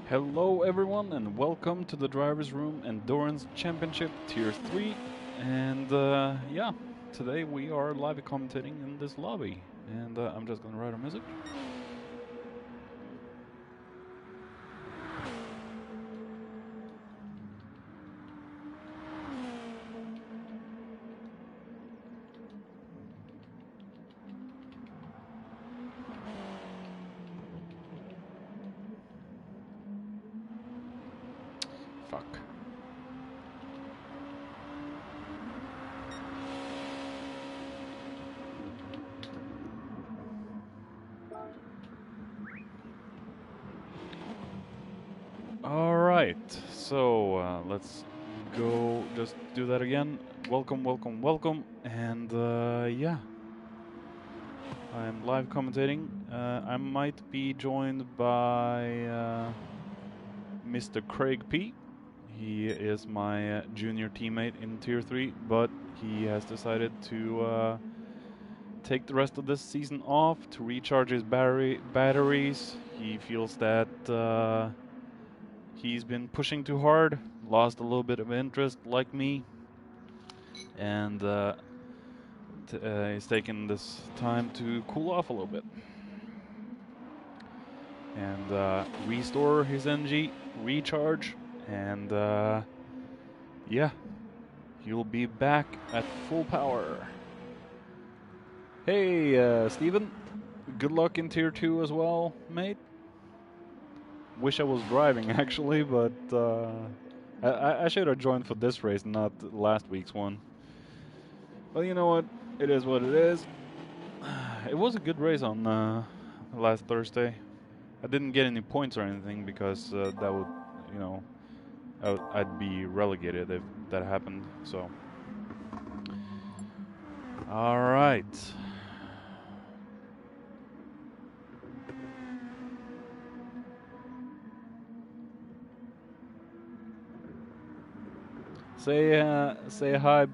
Hello everyone and welcome to the Drivers Room Endurance Championship Tier 3 and yeah, today we are live commentating in this lobby and I'm just gonna write our music. Fuck. Alright, so let's go just do that again. Welcome, welcome, welcome, and yeah. I'm live commentating. I might be joined by Mr. Craig P. He is my junior teammate in Tier 3, but he has decided to take the rest of this season off to recharge his batteries. He feels that he's been pushing too hard, lost a little bit of interest like me, and he's taken this time to cool off a little bit and restore his energy, recharge, and yeah, he'll be back at full power. Hey, Steven, good luck in Tier 2 as well, mate. Wish I was driving, actually, but I should have joined for this race, not last week's one. Well, you know what? It is what it is. It was a good race on last Thursday. I didn't get any points or anything because that would, you know, I'd be relegated if that happened, so. All right. Say hi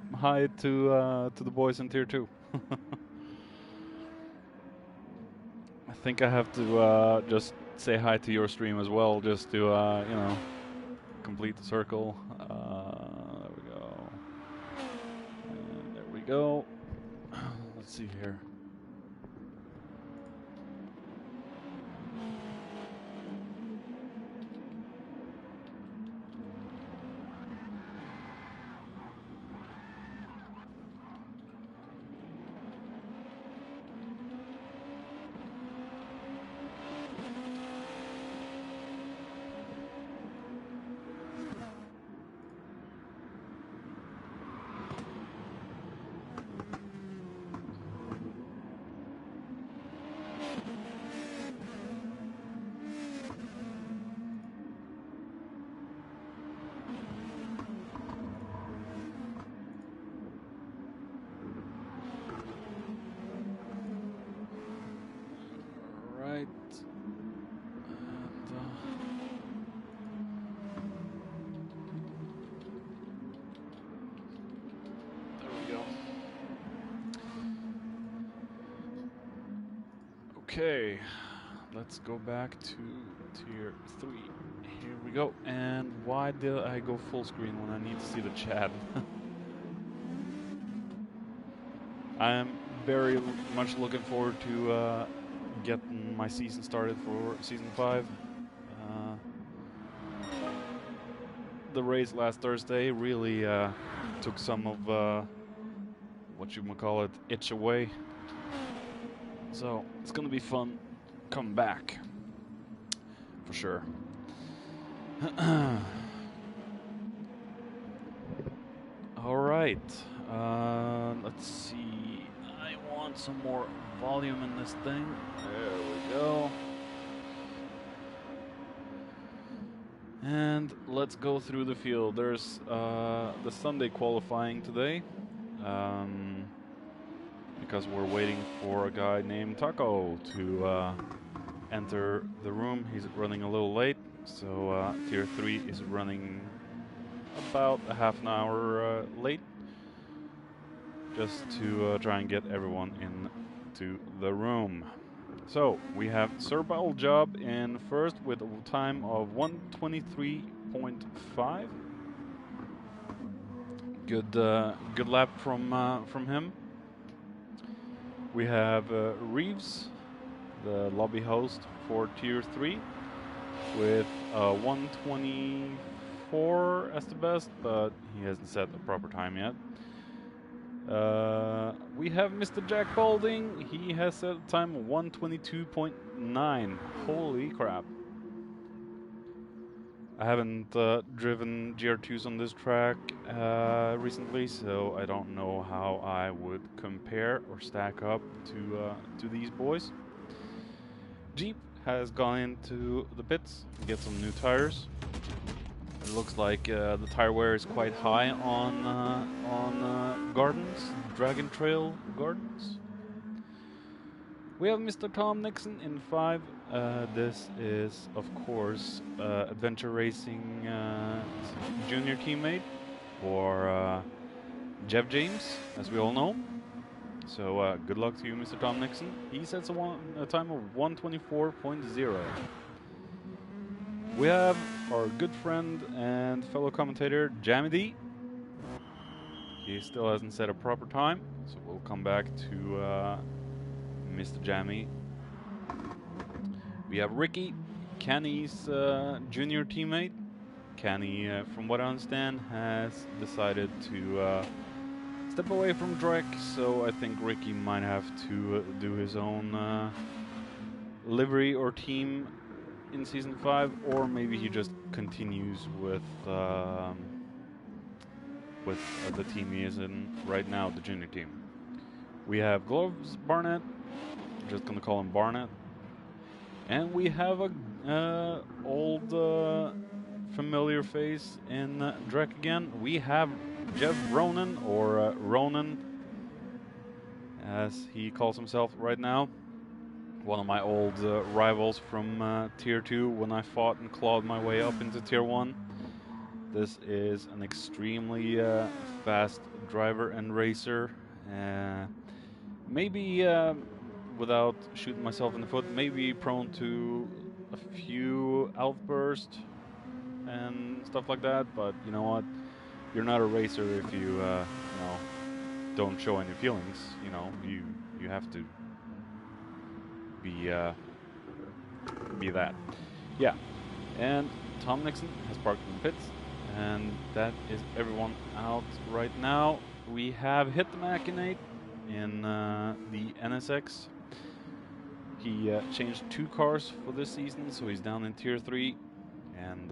to the boys in Tier 2. I think I have to just say hi to your stream as well, just to you know, complete the circle. There we go. And there we go. Let's see here. Right. And, there we go. Okay, let's go back to Tier 3. Here we go. And why did I go full screen when I need to see the chat? I'm very much looking forward to getting my season started for Season 5. The race last Thursday really took some of what you might call it, itch away. So it's gonna be fun coming back, for sure. All right, let's see. I want some more volume in this thing. There we go. And let's go through the field. There's the Sunday qualifying today. Because we're waiting for a guy named Taco to enter the room. He's running a little late, so Tier 3 is running about a half an hour late, just to try and get everyone into the room. So we have Sir Battle Job in first with a time of 1:23.5. Good lap from him. We have Reeves, the lobby host for Tier 3, with 1:24 as the best, but he hasn't set a proper time yet. We have Mr. Jack Balding. He has set a time of 1:22.9. Holy crap. I haven't driven GR2s on this track recently, so I don't know how I would compare or stack up to these boys. Jeep has gone into the pits to get some new tires. It looks like the tire wear is quite high on Gardens, Dragon Trail Gardens. We have Mr. Tom Nixon in 5. This is, of course, Adventure Racing junior teammate for Jeff James, as we all know. So good luck to you, Mr. Tom Nixon. He sets a time of 1:24.0. We have our good friend and fellow commentator, Jammy D. He still hasn't set a proper time, so we'll come back to Mr. Jammy. We have Ricky, Kenny's junior teammate. Kenny, from what I understand, has decided to step away from DREC, so I think Ricky might have to do his own livery or team in Season 5, or maybe he just continues with the team he is in right now, the junior team. We have Gloves Barnett, I'm just gonna call him Barnett, and we have a old familiar face in DREC again. We have Jeff Ronan, or Ronan, as he calls himself right now. One of my old rivals from Tier 2 when I fought and clawed my way up into Tier 1. This is an extremely fast driver and racer. Maybe, without shooting myself in the foot, maybe prone to a few outbursts and stuff like that, but you know what? You're not a racer if you, don't show any feelings. You know, you have to be that. Yeah. And Tom Nixon has parked in the pits, and that is everyone out right now. We have hit the Machinate in the NSX. He changed 2 cars for this season, so he's down in Tier 3. And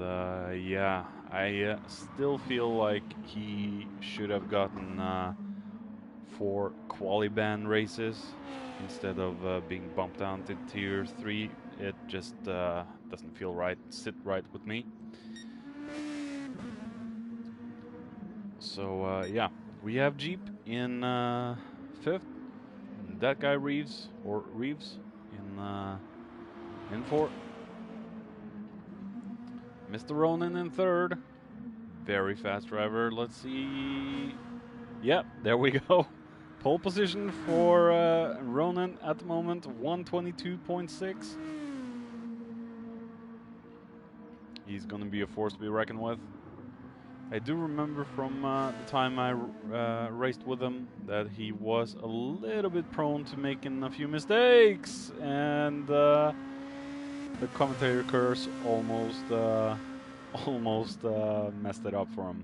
yeah, I still feel like he should have gotten 4 quali-ban races instead of being bumped down to Tier 3. It just doesn't feel right, sit right with me. So yeah, we have Jeep in 5th. That guy Reeves in 4th. Mr. Ronan in 3rd. Very fast driver. Let's see. Yep, there we go. Pole position for Ronan at the moment, 1:22.6. He's going to be a force to be reckoned with. I do remember from the time I raced with him that he was a little bit prone to making a few mistakes, and the commentator curse almost messed it up for him.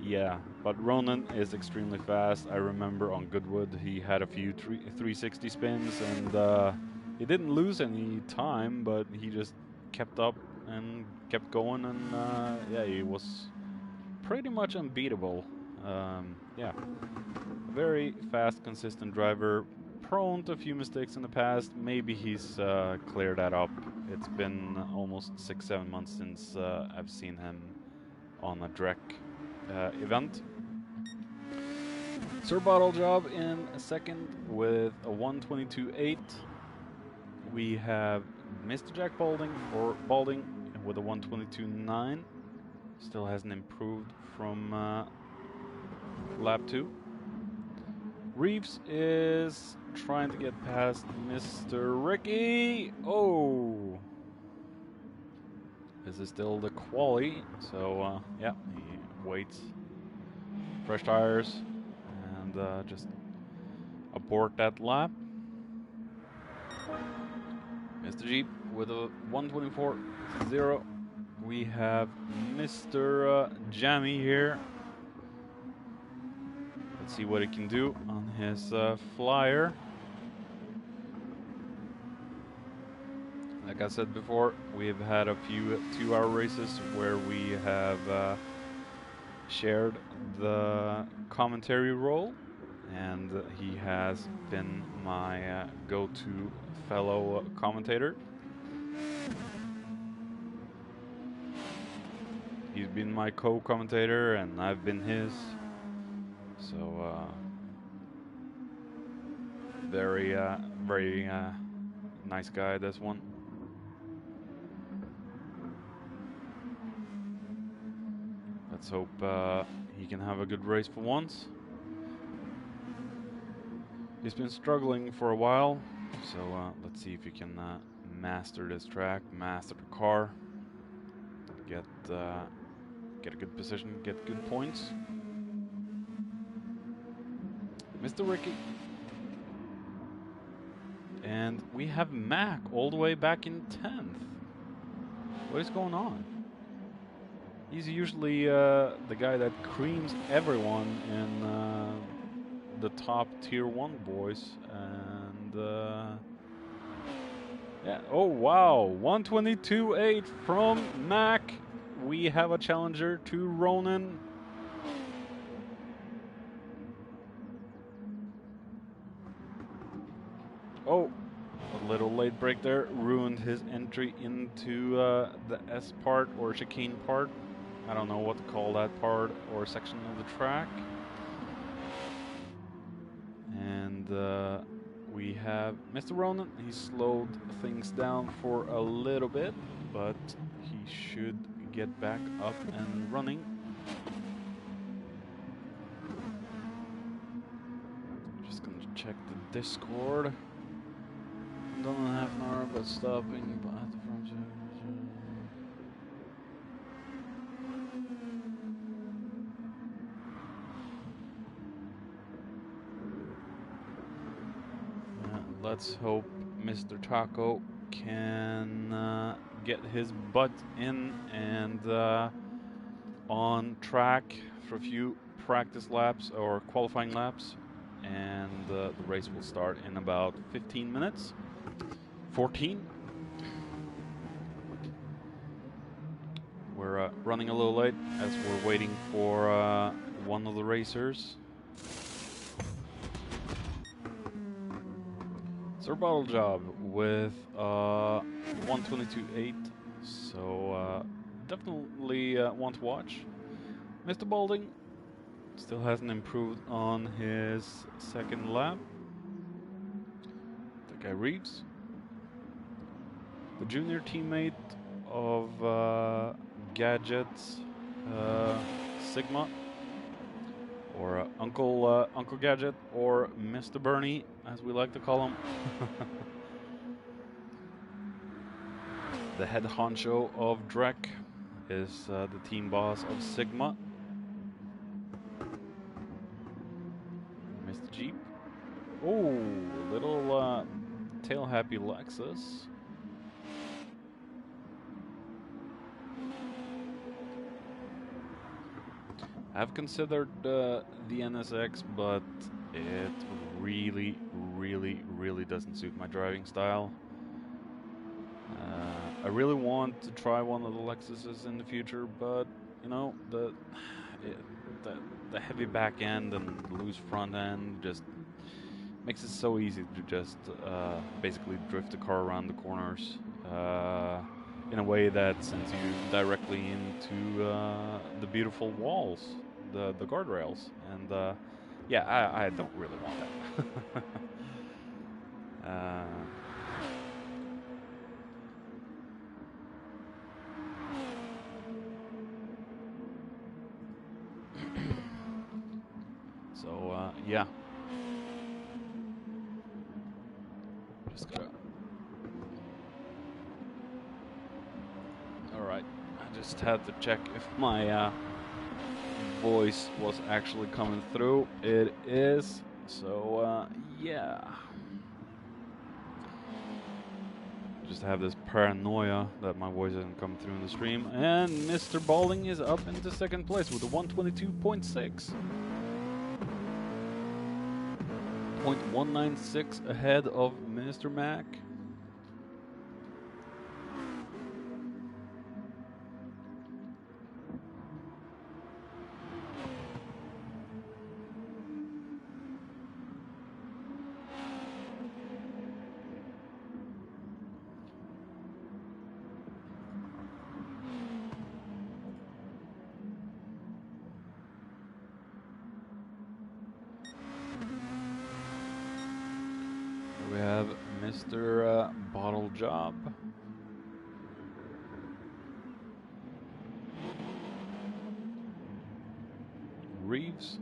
Yeah, but Ronan is extremely fast. I remember on Goodwood he had a few 360 spins, and he didn't lose any time, but he just kept up and kept going, and yeah, he was pretty much unbeatable. Yeah, very fast, consistent driver, prone to a few mistakes in the past. Maybe he's cleared that up. It's been almost 6-7 months since I've seen him on a DREC event. Sir Bottle Job in 2nd with a 1:22.8. We have Mr. Jack Balding with a 1:22.9. Still hasn't improved from lap 2. Reeves is trying to get past Mr. Ricky. Oh! This is still the quali, so yeah, he waits. Fresh tires, and just abort that lap. Mr. Jeep with a 124.0. We have Mr. Jammy here. Let's see what he can do on his flyer. Like I said before, we've had a few 2-hour races where we have shared the commentary role, and he has been my go-to fellow commentator. He's been my co-commentator and I've been his, so very nice guy, this one. Let's hope he can have a good race for once. He's been struggling for a while, so let's see if he can master this track, master the car, get a good position, get good points. Mr. Ricky. And we have Mac all the way back in 10th. What is going on? He's usually the guy that creams everyone in the top tier 1 boys, and yeah, oh wow, 122.8 from Mac. We have a challenger to Ronan. Oh, a little late break there ruined his entry into the S part or chicane part. I don't know what to call that part or section of the track. And we have Mr. Ronan. He slowed things down for a little bit, but he should get back up and running. Just gonna check the Discord. Done in half an hour, but stopping at the front. Let's hope Mr. Taco can get his butt in and on track for a few practice laps or qualifying laps, and the race will start in about 15 minutes. 14. We're running a little late as we're waiting for one of the racers. Sir Bottle Job with 122.8, so definitely one to watch. Mr. Balding still hasn't improved on his second lap. That guy Reeves. The junior teammate of Gadget's Sigma, or Uncle Gadget, or Mr. Bernie, as we like to call him. The head honcho of DREC is the team boss of Sigma. Mr. Jeep. Oh, little tail happy Lexus. I've considered the NSX, but it really doesn't suit my driving style. I really want to try one of the Lexuses in the future, but you know, the heavy back end and loose front end just makes it so easy to just basically drift the car around the corners in a way that sends you directly into the beautiful walls, the guardrails, and yeah, I don't really want that. So yeah, Just had to check if my voice was actually coming through. It is. So, yeah. Just have this paranoia that my voice isn't coming through in the stream. And Mr. Balding is up into second place with a 122.6. 0.196 ahead of Mr. Mac. We have Mr. Bottle Job. Reeves.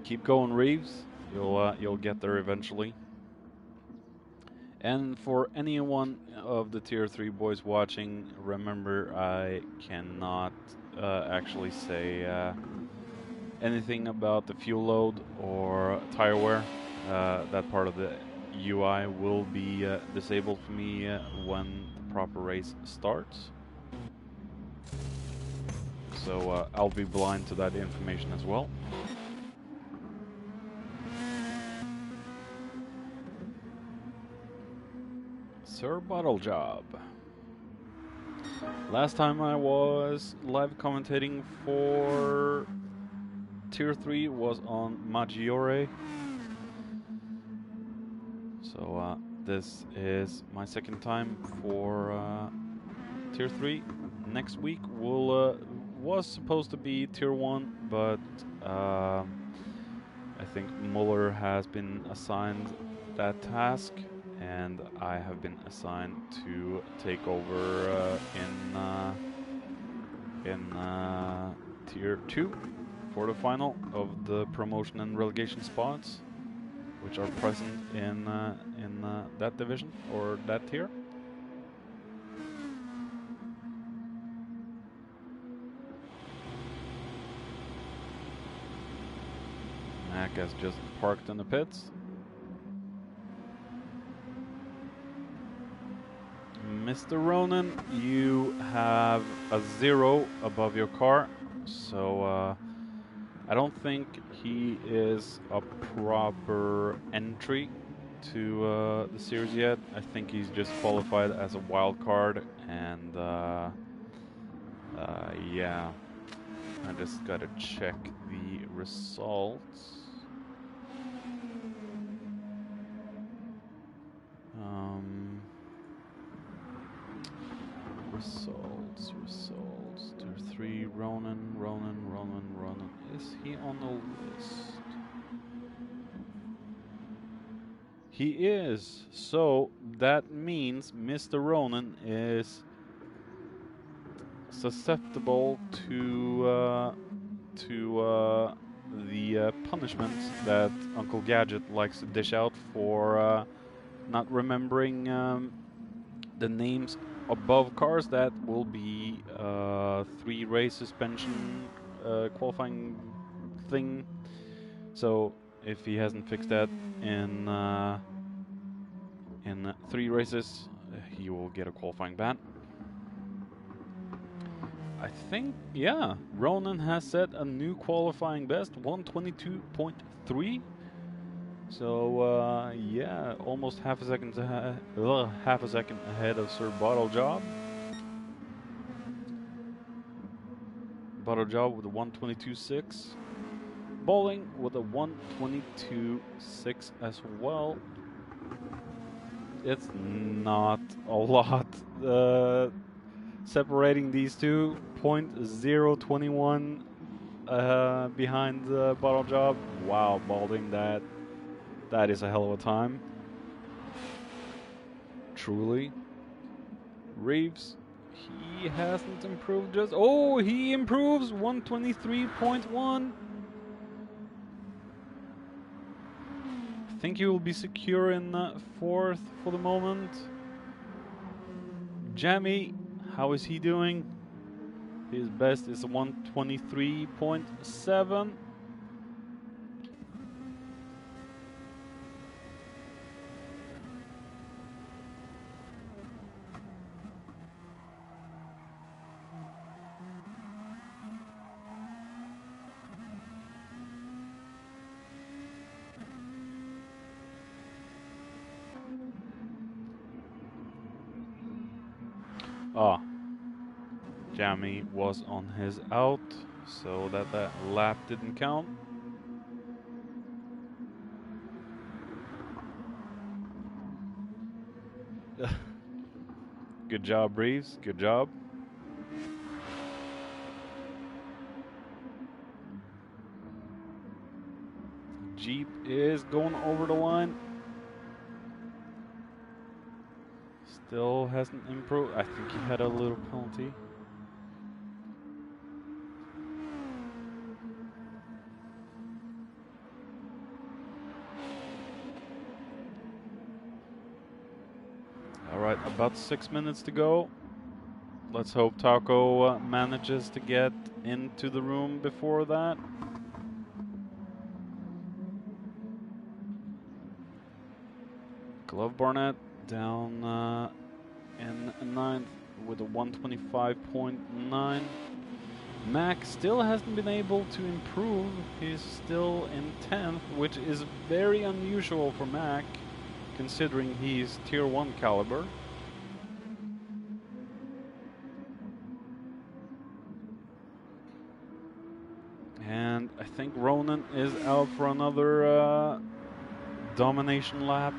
Keep going, Reeves. You'll get there eventually. And for anyone of the Tier 3 boys watching, remember I cannot actually say anything about the fuel load or tire wear. That part of the UI will be disabled for me when the proper race starts. So I'll be blind to that information as well. Sir Bottle Job. Last time I was live commentating for Tier 3 was on Maggiore. So this is my second time for Tier 3. Next week was supposed to be Tier 1, but I think Muller has been assigned that task, and I have been assigned to take over in Tier 2 for the final of the promotion and relegation spots, which are present in that division or that tier. Mac has just parked in the pits. Mr. Ronan, you have a 0 above your car, so I don't think he is a proper entry to the series yet. I think he's just qualified as a wild card, and yeah, I just gotta check the results. Results. Tier 3, Ronan. Is he on the list? He is. So that means Mr. Ronan is susceptible to the punishment that Uncle Gadget likes to dish out for not remembering the names above cars. That will be 3 race suspension qualifying thing. So if he hasn't fixed that in 3 races, he will get a qualifying ban. I think, yeah, Ronan has set a new qualifying best, 122.3. So yeah, almost half a second ahead of Sir Bottle Job. Bottle Job with a 122.6. Bowling with a 122.6 as well. It's not a lot separating these two. 0.021 behind the Bottle Job. Wow, Balding, that is a hell of a time. Truly. Reeves, he hasn't improved just... Oh, he improves! 123.1. think he will be secure in 4th for the moment. Jamie, how is he doing? His best is 123.7. Ah, Jamie was on his out, so that lap didn't count. Good job, Reeves. Good job. Jeep is going over the line. Still hasn't improved. I think he had a little penalty. All right, about 6 minutes to go. Let's hope Taco manages to get into the room before that. Glove Barnett down in 9th with a 125.9. Mac still hasn't been able to improve. He's still in 10th, which is very unusual for Mac, considering he's tier 1 caliber. And I think Ronan is out for another domination lap.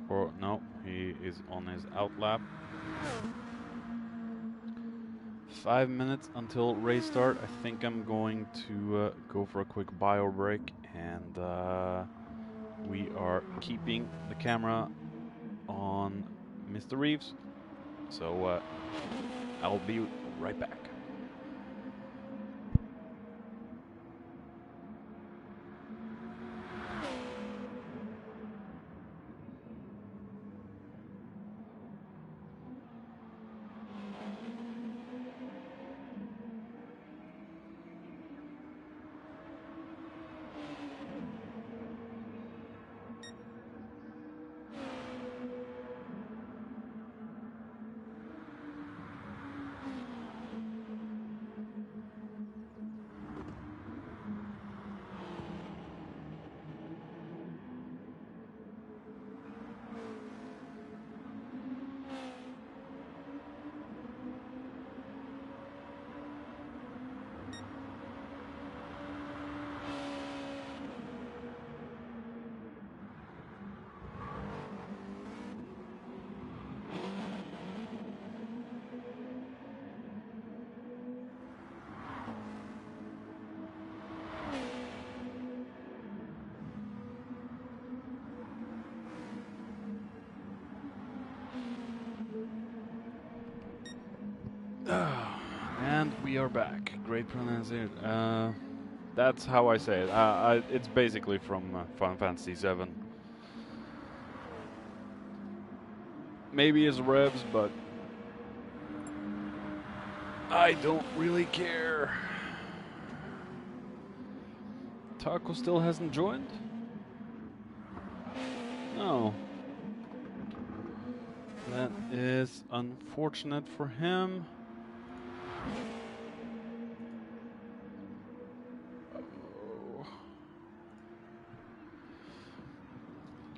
Or no, he is on his out lap. 5 minutes until race start. I think I'm going to go for a quick bio break, and we are keeping the camera on Mr. Reeves. So I'll be right back. And we are back. Great pronunciation. That's how I say it. It's basically from Final Fantasy VII. Maybe it's revs, but I don't really care. Taco still hasn't joined? No. That is unfortunate for him.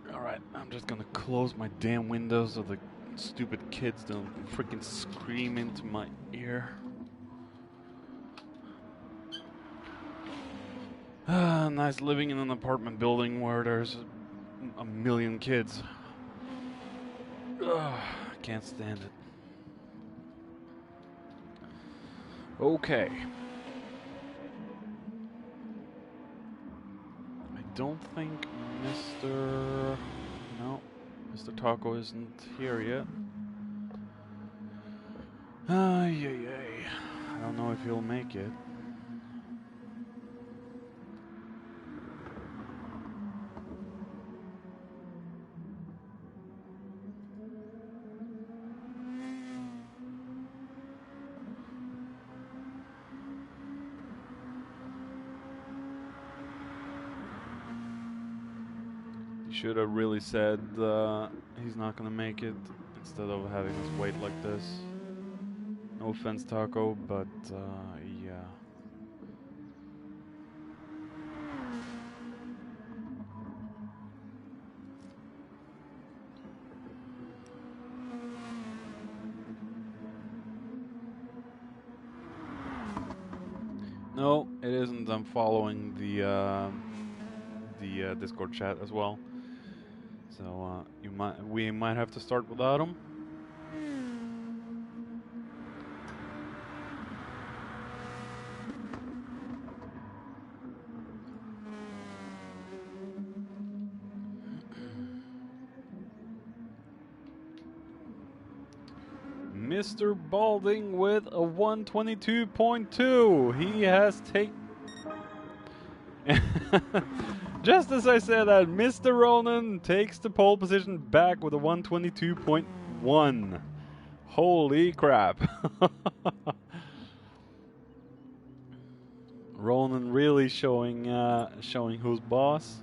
Alright, I'm just gonna close my damn windows so the stupid kids don't freaking scream into my ear. Nice living in an apartment building where there's a million kids. Can't stand it. Okay. I don't think Mr. No, Mr. Taco isn't here yet. Ay. I don't know if he'll make it. Should have really said he's not gonna make it instead of having us wait like this. No offense, Taco, but yeah. No, it isn't. I'm following the Discord chat as well. So we might have to start without him. Mr. Balding with a 122.2. He has taken. Just as I said that, Mr. Ronan takes the pole position back with a 122.1. Holy crap. Ronan really showing who's boss.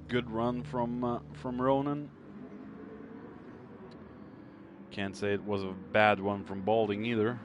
Good run from Ronan. Can't say it was a bad one from Balding either.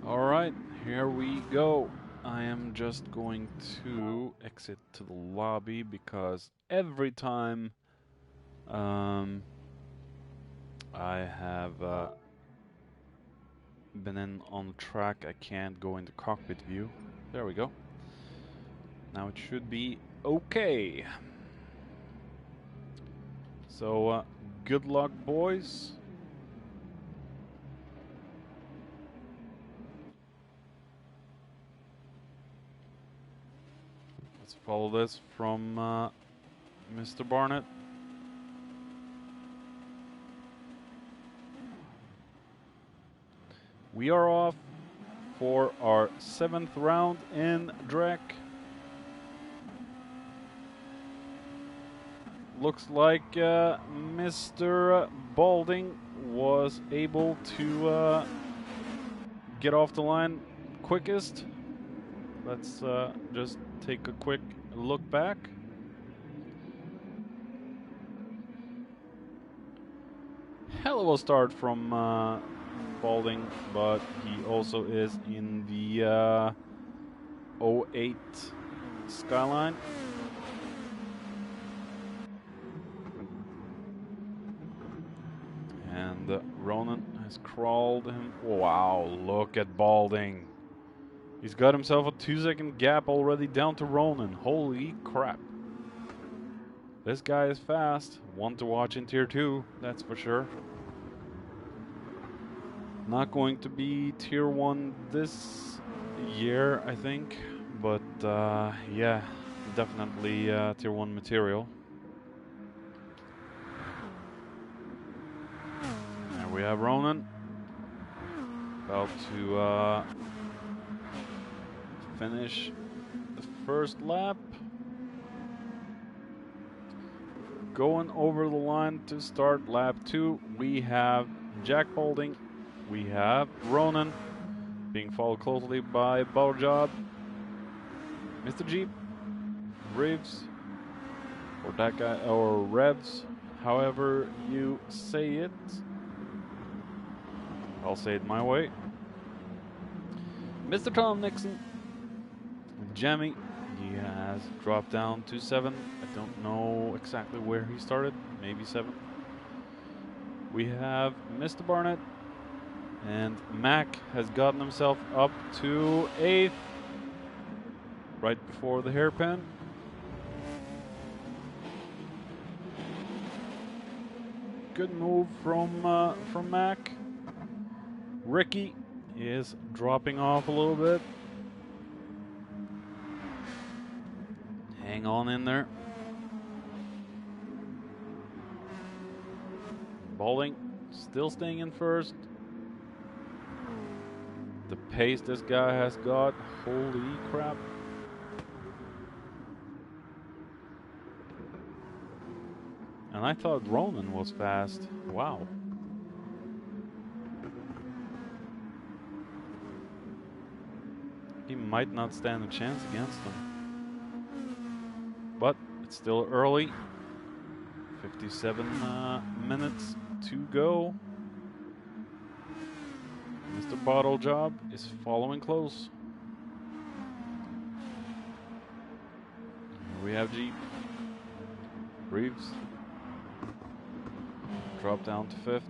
Alright, here we go. I am just going to exit to the lobby because every time I have been in on the track, I can't go into cockpit view. There we go. Now it should be okay. So, good luck, boys. Let's follow this from Mr. Barnett. We are off for our 7th round in DREC. Looks like Mr. Balding was able to get off the line quickest. Let's just take a quick look back. Hell of a start from Balding, but he also is in the 08 Skyline. And Ronan has crawled him. Wow, look at Balding. He's got himself a 2-second gap already down to Ronan. Holy crap. This guy is fast. One to watch in Tier 2, that's for sure. Not going to be Tier 1 this year, I think. But yeah, definitely Tier 1 material. we have Ronan about to finish the first lap. Going over the line to start lap 2, we have Jack Balding, we have Ronan, being followed closely by Bowjob, Mr. Jeep, Rivs, or that guy, or Revs, however you say it. I'll say it my way. Mr. Tom Nixon, Jamie, he has dropped down to 7. I don't know exactly where he started, maybe 7. We have Mr. Barnett, and Mac has gotten himself up to 8th, right before the hairpin. Good move from Mac. Ricky is dropping off a little bit. Hang on in there. Bowling still staying in first. The pace this guy has got, holy crap. And I thought Ronan was fast. Wow. He might not stand a chance against them. But it's still early. 57 minutes to go. Mr. Bottle Job is following close. Here we have Jeep. Reeves. Drop down to 5th.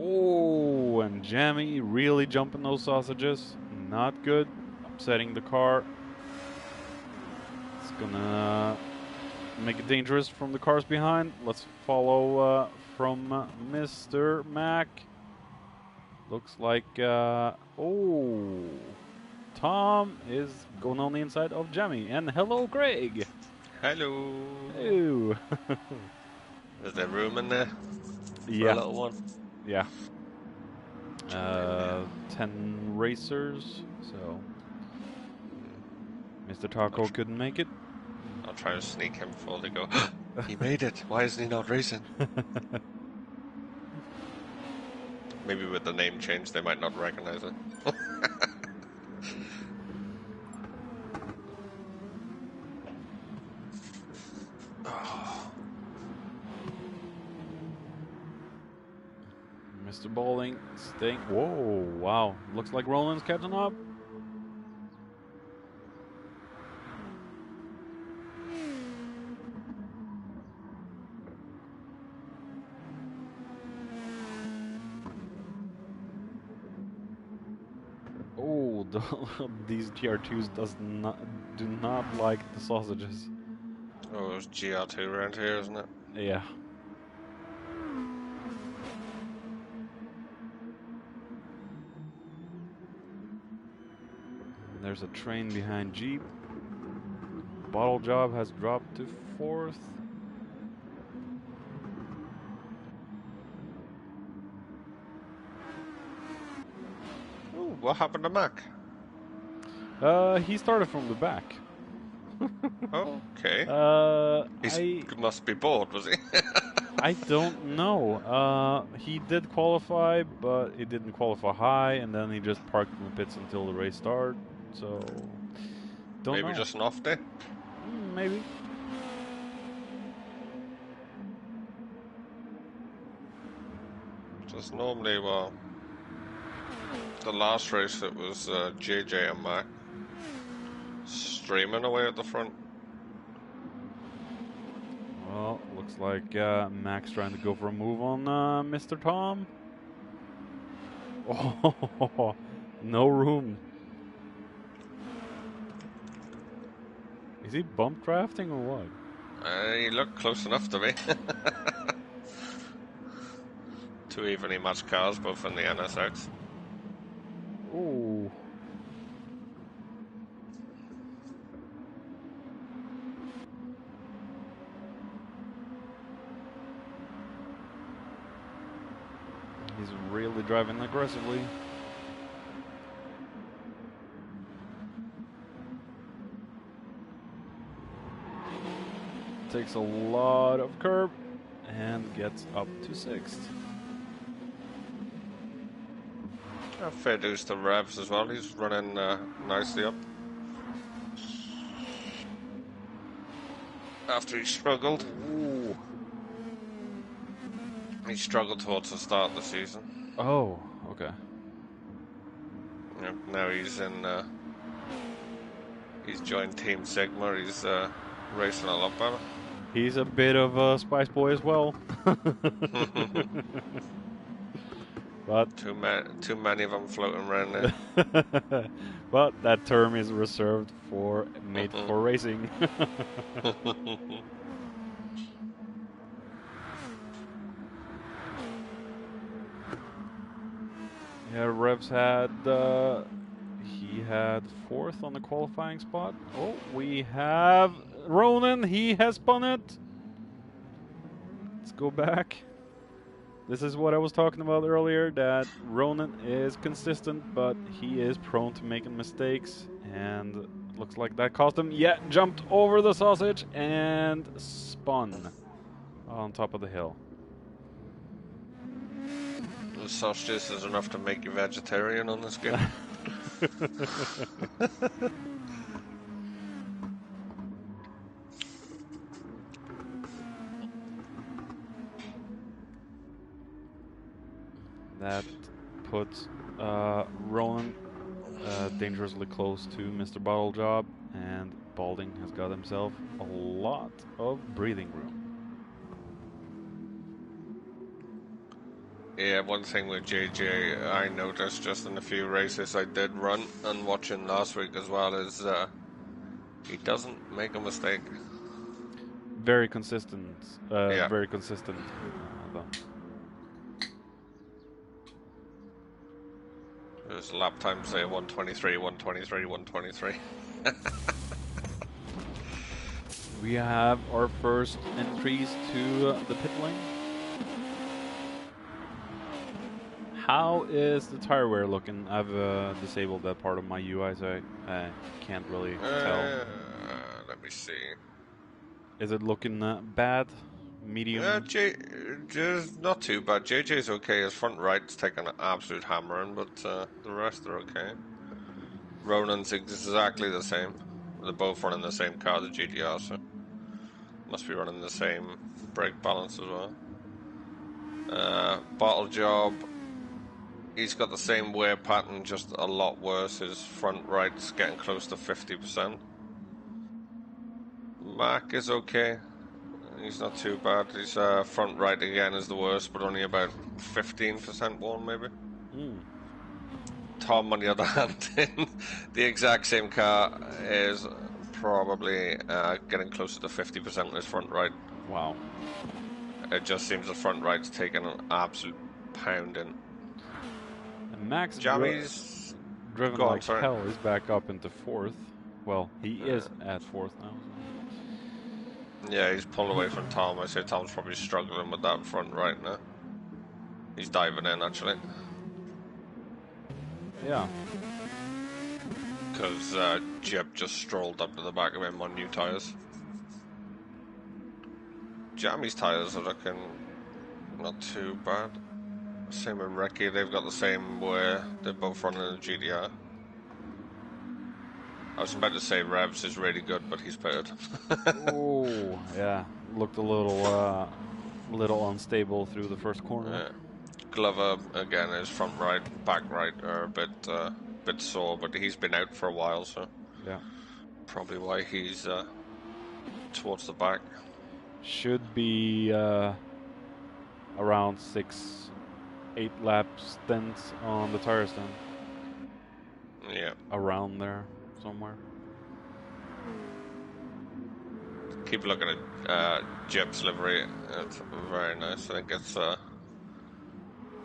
Oh, and Jammy really jumping those sausages. Not good. Upsetting the car. It's gonna make it dangerous from the cars behind. Let's follow from Mr. Mac. Looks like, oh, Tom is going on the inside of Jammy. And hello, Craig. Hello. Ew. Is there room in there? Yeah. For a little one? Yeah. 10 racers, so Mr. Taco couldn't make it. I'll try to sneak him before they go, he made it, why isn't he not racing? Maybe with the name change they might not recognize it. Mr. Bowling staying. Whoa, wow. Looks like Roland's catching up. Oh, these GR2s do not like the sausages. Oh, it was GR2 around here, isn't it? Yeah. There's a train behind Jeep. Bottle Job has dropped to 4th. Ooh, what happened to Mac? He started from the back. Okay. He must be bored, was he? I don't know. He did qualify, but he didn't qualify high, and then he just parked in the pits until the race started. So, don't know. Maybe just an off day? Maybe. Just normally, well, the last race it was JJ and Mac streaming away at the front. Well, looks like Mac's trying to go for a move on Mr. Tom. Oh, no room. Is he bump drafting or what? He looked close enough to me. Two evenly matched cars, both in the NSX. Oh. He's really driving aggressively. Takes a lot of curb and gets up to 6th. Fair dues to Revs as well. He's running nicely up. After he struggled. Ooh. He struggled towards the start of the season. Oh, okay. Yeah, now he's in. He's joined Team Sigma. He's racing a lot better. He's a bit of a spice boy as well. But too many of them floating around there. But that term is reserved for made for racing. Yeah, Revs had he had 4th on the qualifying spot. Oh, we have Ronan. He has spun it. Let's go back. This is what I was talking about earlier, that Ronan is consistent, but he is prone to making mistakes, and looks like that cost him. Yeah, jumped over the sausage and spun on top of the hill. The sausages is enough to make you vegetarian on this game. That puts Roland dangerously close to Mr. Bottle Job, and Balding has got himself a lot of breathing room. Yeah, one thing with JJ I noticed just in a few races I did run and watching last week as well is he doesn't make a mistake. Very consistent. Yeah. Very consistent. Though. There's lap times say 123, 123, 123. We have our first entries to the pit lane. How is the tire wear looking? I've disabled that part of my UI, so I can't really tell. Let me see. Is it looking bad? Medium? Just not too bad. JJ's okay. His front right's taking an absolute hammering, but the rest are okay. Ronan's exactly the same. They're both running the same car, the GTR, so must be running the same brake balance as well. Bottle Job, he's got the same wear pattern, just a lot worse. His front right's getting close to 50%. Mac is okay. He's not too bad. His front right again is the worst, but only about 15% worn, maybe. Tom, on the other hand, in the exact same car, is probably getting closer to 50% with his front right. Wow. It just seems the front right's taking an absolute pounding. And Max Jammy's driven like hell is back up into 4th. Well, he is at 4th now. Yeah, he's pulled away from Tom. I say Tom's probably struggling with that front right now. He's diving in, actually. Yeah. Because Jeb just strolled up to the back of him on new tyres. Jammy's tyres are looking not too bad. Same with Recce, they've got the same wear. They're both running a GDR. I was about to say Revs is really good, but he's pitted. Oh, yeah. Looked a little unstable through the first corner. Yeah. Glover, again, his front right, back right are a bit sore, but he's been out for a while, so yeah, probably why he's towards the back. Should be around 6-8 lap stints on the tire stand. Yeah. Around there somewhere. Keep looking at Jeb's livery. It's very nice. I think it's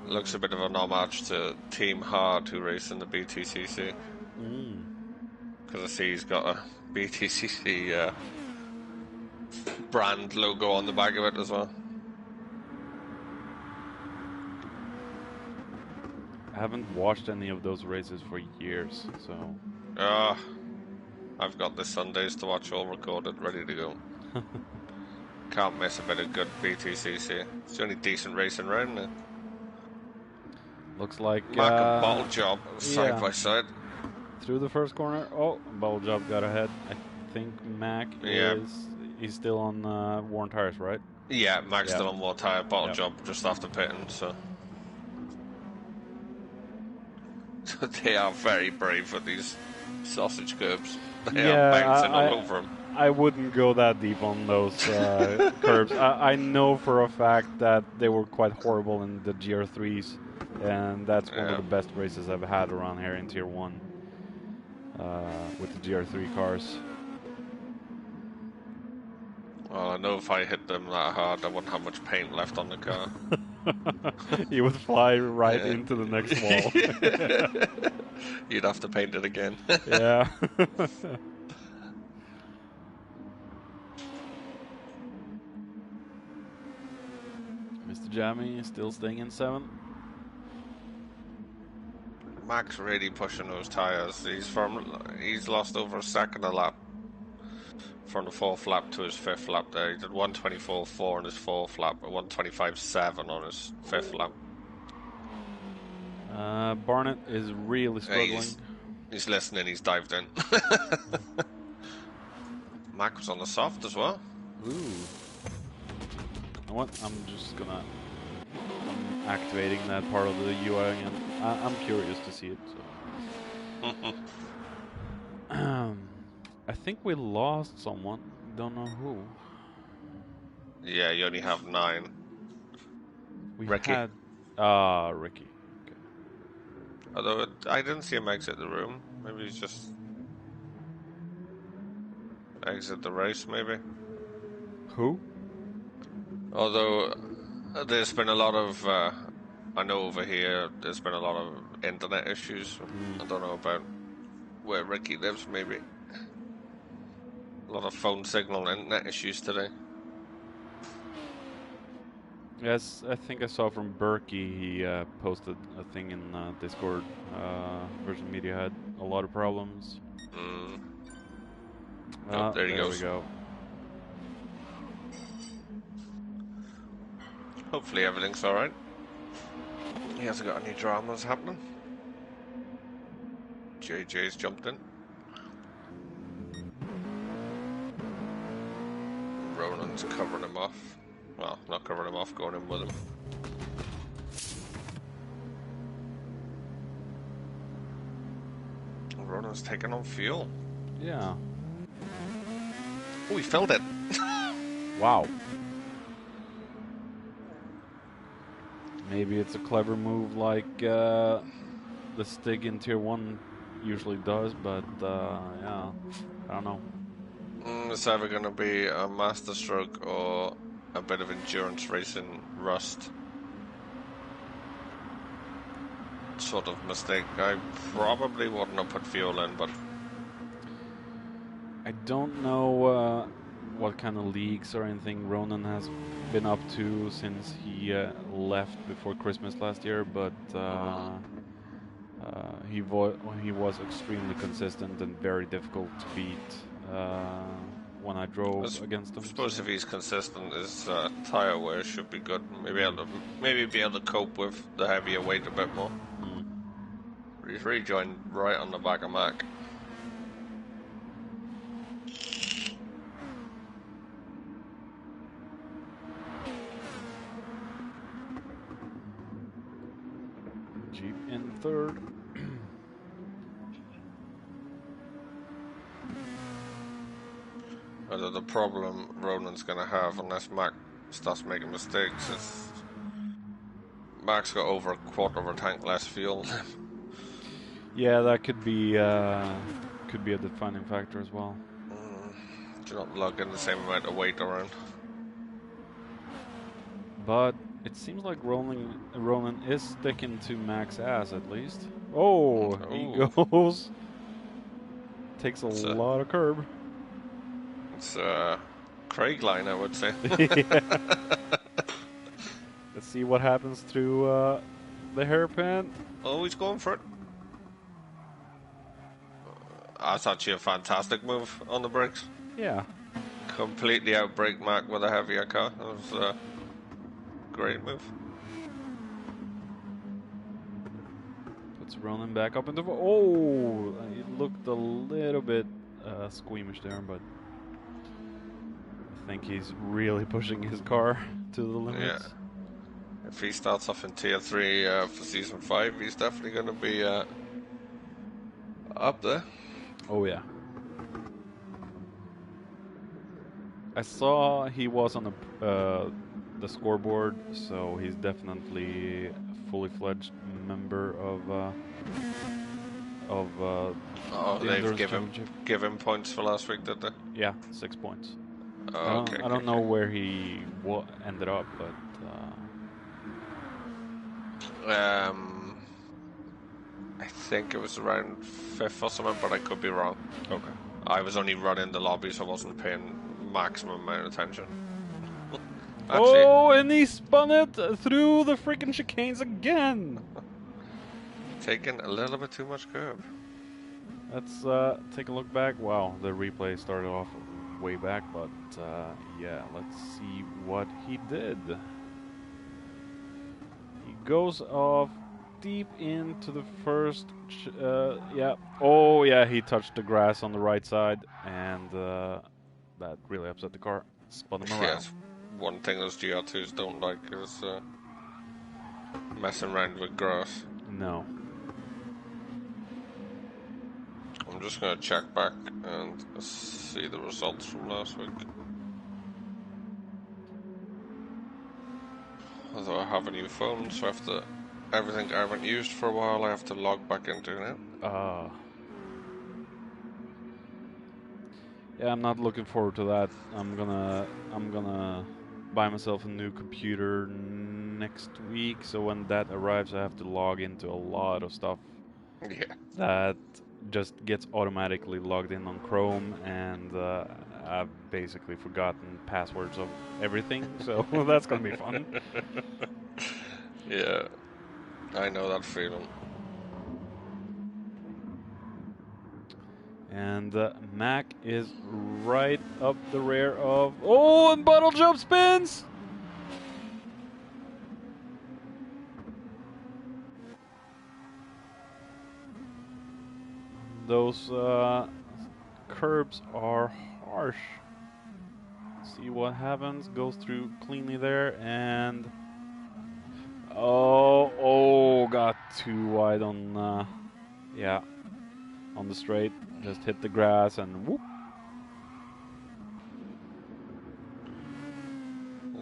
looks a bit of an homage to Team Hard, who race in the BTCC. Because I see he's got a BTCC brand logo on the back of it as well. haven't watched any of those races for years, so... I've got this Sundays to watch all recorded, ready to go. Can't miss a bit of good BTCC. It's the only decent racing round now. Looks like... Mac and Bottle Job side by side. Through the first corner. Oh, Bottle Job got ahead. I think Mac he's still on worn tires, right? Yeah, Mac's still on worn tire. Bottle Job just after pitting, so... They are very brave with these sausage curbs. They are bouncing all over them. I wouldn't go that deep on those curbs. I know for a fact that they were quite horrible in the GR3s, and that's one of the best races I've had around here in Tier 1 with the GR3 cars. Well, I know if I hit them that hard, I wouldn't have much paint left on the car. You would fly right into the next wall. You'd have to paint it again. Yeah. Mr. Jammy is still staying in 7th. Mac's really pushing those tires. He's lost over a second a lap from the 4th lap to his 5th lap there. He did 1:24.4 on his 4th lap, and 1:25.7 on his 5th lap. Barnett is really struggling. He's listening, he's dived in. Mac was on the soft as well. Ooh. You know what? I'm activating that part of the UI again. I'm curious to see it. So. I think we lost someone. Don't know who. Yeah, you only have 9. Ricky. Ricky. Okay. Although I didn't see him exit the room. Maybe he's just exit the race, maybe. Who? Although there's been a lot of, I know over here there's been a lot of internet issues. I don't know about where Ricky lives, maybe. A lot of phone signal and internet issues today. Yes, I think I saw from Berkey, he posted a thing in Discord. Virgin Media had a lot of problems. Oh, there he goes. We go. Hopefully everything's alright. He hasn't got any dramas happening. JJ's jumped in. Ronan's covering him off. Well, not covering him off, going in with him. Ronan's taking on fuel. Yeah. Oh, he filled it. Wow. Maybe it's a clever move like the Stig in Tier 1 usually does, but yeah, I don't know. It's either going to be a master stroke or a bit of endurance racing rust sort of mistake. I probably wouldn't have put fuel in, but I don't know what kind of leagues or anything Ronan has been up to since he left before Christmas last year, but he was extremely consistent and very difficult to beat when I drove against him. I suppose if he's consistent, his tire wear should be good. Maybe be able to cope with the heavier weight a bit more. He's rejoined right on the back of Mac. Jeep in 3rd. The problem Ronan's going to have, unless Mac starts making mistakes, is Mac's got over a quarter of a tank less fuel. Yeah, that could be a defining factor as well. Do not lug in the same amount of weight around. But it seems like Ronan is sticking to Mac's ass at least. Oh, he goes. Takes a lot of curb. It's Craig line, I would say. Let's see what happens through the hairpin. Oh, he's going for it. That's actually a fantastic move on the brakes. Yeah. Completely outbrake Mac with a heavier car. That was a great move. Puts Ronan back up into... Oh! It looked a little bit squeamish there, but... I think he's really pushing his car to the limits. Yeah. If he starts off in Tier 3 for Season 5, he's definitely going to be up there. Oh, yeah. I saw he was on the scoreboard, so he's definitely a fully fledged member of Oh, the they've Endurance give him points for last week, did they? Yeah, 6 points. Oh, I don't know where he ended up, but I think it was around 5th or something, but I could be wrong. okay. I was only running the lobby, so I wasn't paying maximum amount of attention. Actually, oh, and he spun it through the freaking chicanes again. Taking a little bit too much curve. Let's take a look back. Wow, the replay started off way back, but yeah, let's see what he did. He goes off deep into the first, yeah. Oh, yeah, he touched the grass on the right side, and that really upset the car. Spun him around. Yes, one thing those GR2s don't like is messing around with grass. No. I'm just going to check back and see the results from last week. Although I have a new phone, so after everything I haven't used for a while, I have to log back into it. Yeah, I'm not looking forward to that. I'm gonna buy myself a new computer next week, so when that arrives, I have to log into a lot of stuff. Yeah. That just gets automatically logged in on Chrome, and I've basically forgotten passwords of everything, so that's gonna be fun. Yeah, I know that feeling. And Mac is right up the rear of... Oh, and bottle jump spins! Those curbs are harsh. See what happens. Goes through cleanly there, and... Oh, got too wide on... yeah, on the straight. Just hit the grass and whoop.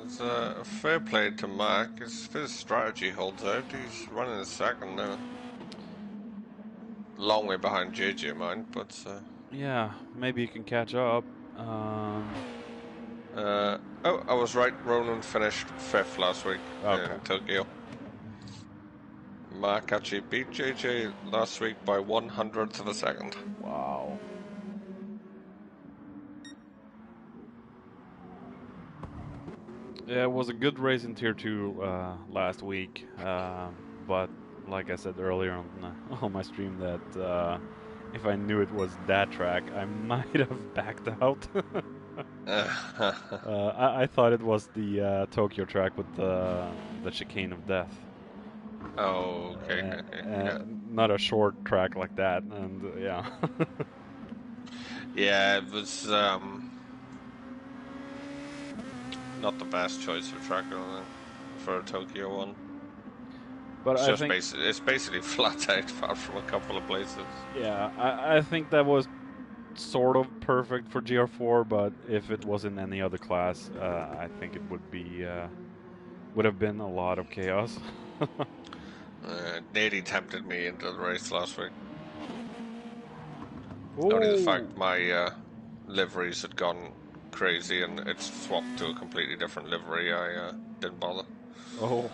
It's a fair play to Mark. If his strategy holds out, he's running a second now. Long way behind JJ, mind, but... yeah, maybe he can catch up. Oh, I was right. Ronan finished 5th last week in Tokyo. Mark actually beat JJ last week by 1/100th of a second. Wow. Yeah, it was a good race in Tier 2 last week, but like I said earlier on my stream, that if I knew it was that track, I might have backed out. I thought it was the Tokyo track with the chicane of death. Oh, okay. Yeah. Not a short track like that, and yeah. Yeah, it was not the best choice for track for a Tokyo one. But it's basically flat out apart from a couple of places. Yeah, I think that was sort of perfect for GR4, but if it was in any other class, I think it would have been a lot of chaos. Nearly tempted me into the race last week. Ooh. Only the fact my liveries had gone crazy and it's swapped to a completely different livery, I didn't bother. Oh.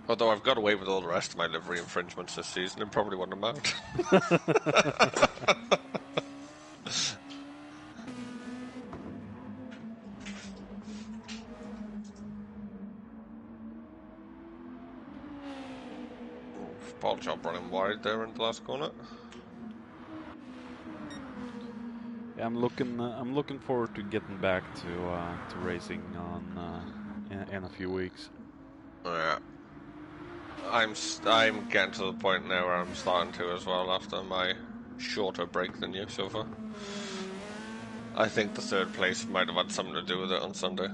Although I've got away with all the rest of my livery infringements this season, it probably wouldn't amount. Ball job running wide there in the last corner. Yeah, I'm looking forward to getting back to racing on in a few weeks. Yeah. I'm getting to the point now where I'm starting to as well after my shorter break than you so far. I think the third place might have had something to do with it on Sunday.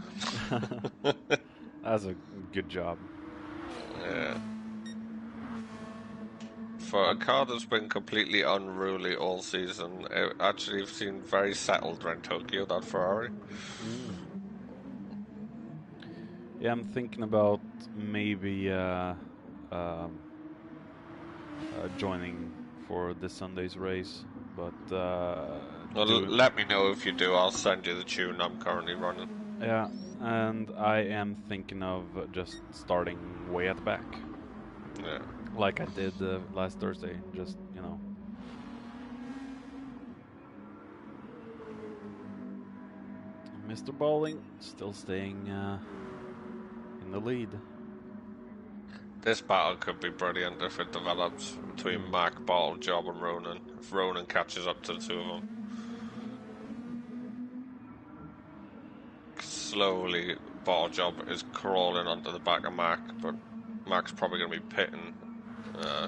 That's a good job. Yeah. For a car that's been completely unruly all season, it actually seemed very settled around Tokyo, that Ferrari. Yeah, I'm thinking about maybe joining for this Sunday's race, but Well, let me know if you do. I'll send you the tune I'm currently running. yeah, and I am thinking of just starting way at the back. Yeah. Like I did last Thursday, just, you know. Mr. Bowling still staying in the lead. This battle could be brilliant if it develops between Mac, Bottle Job and Ronan. If Ronan catches up to the two of them. Slowly, Bottle Job is crawling onto the back of Mac, but Mac's probably going to be pitting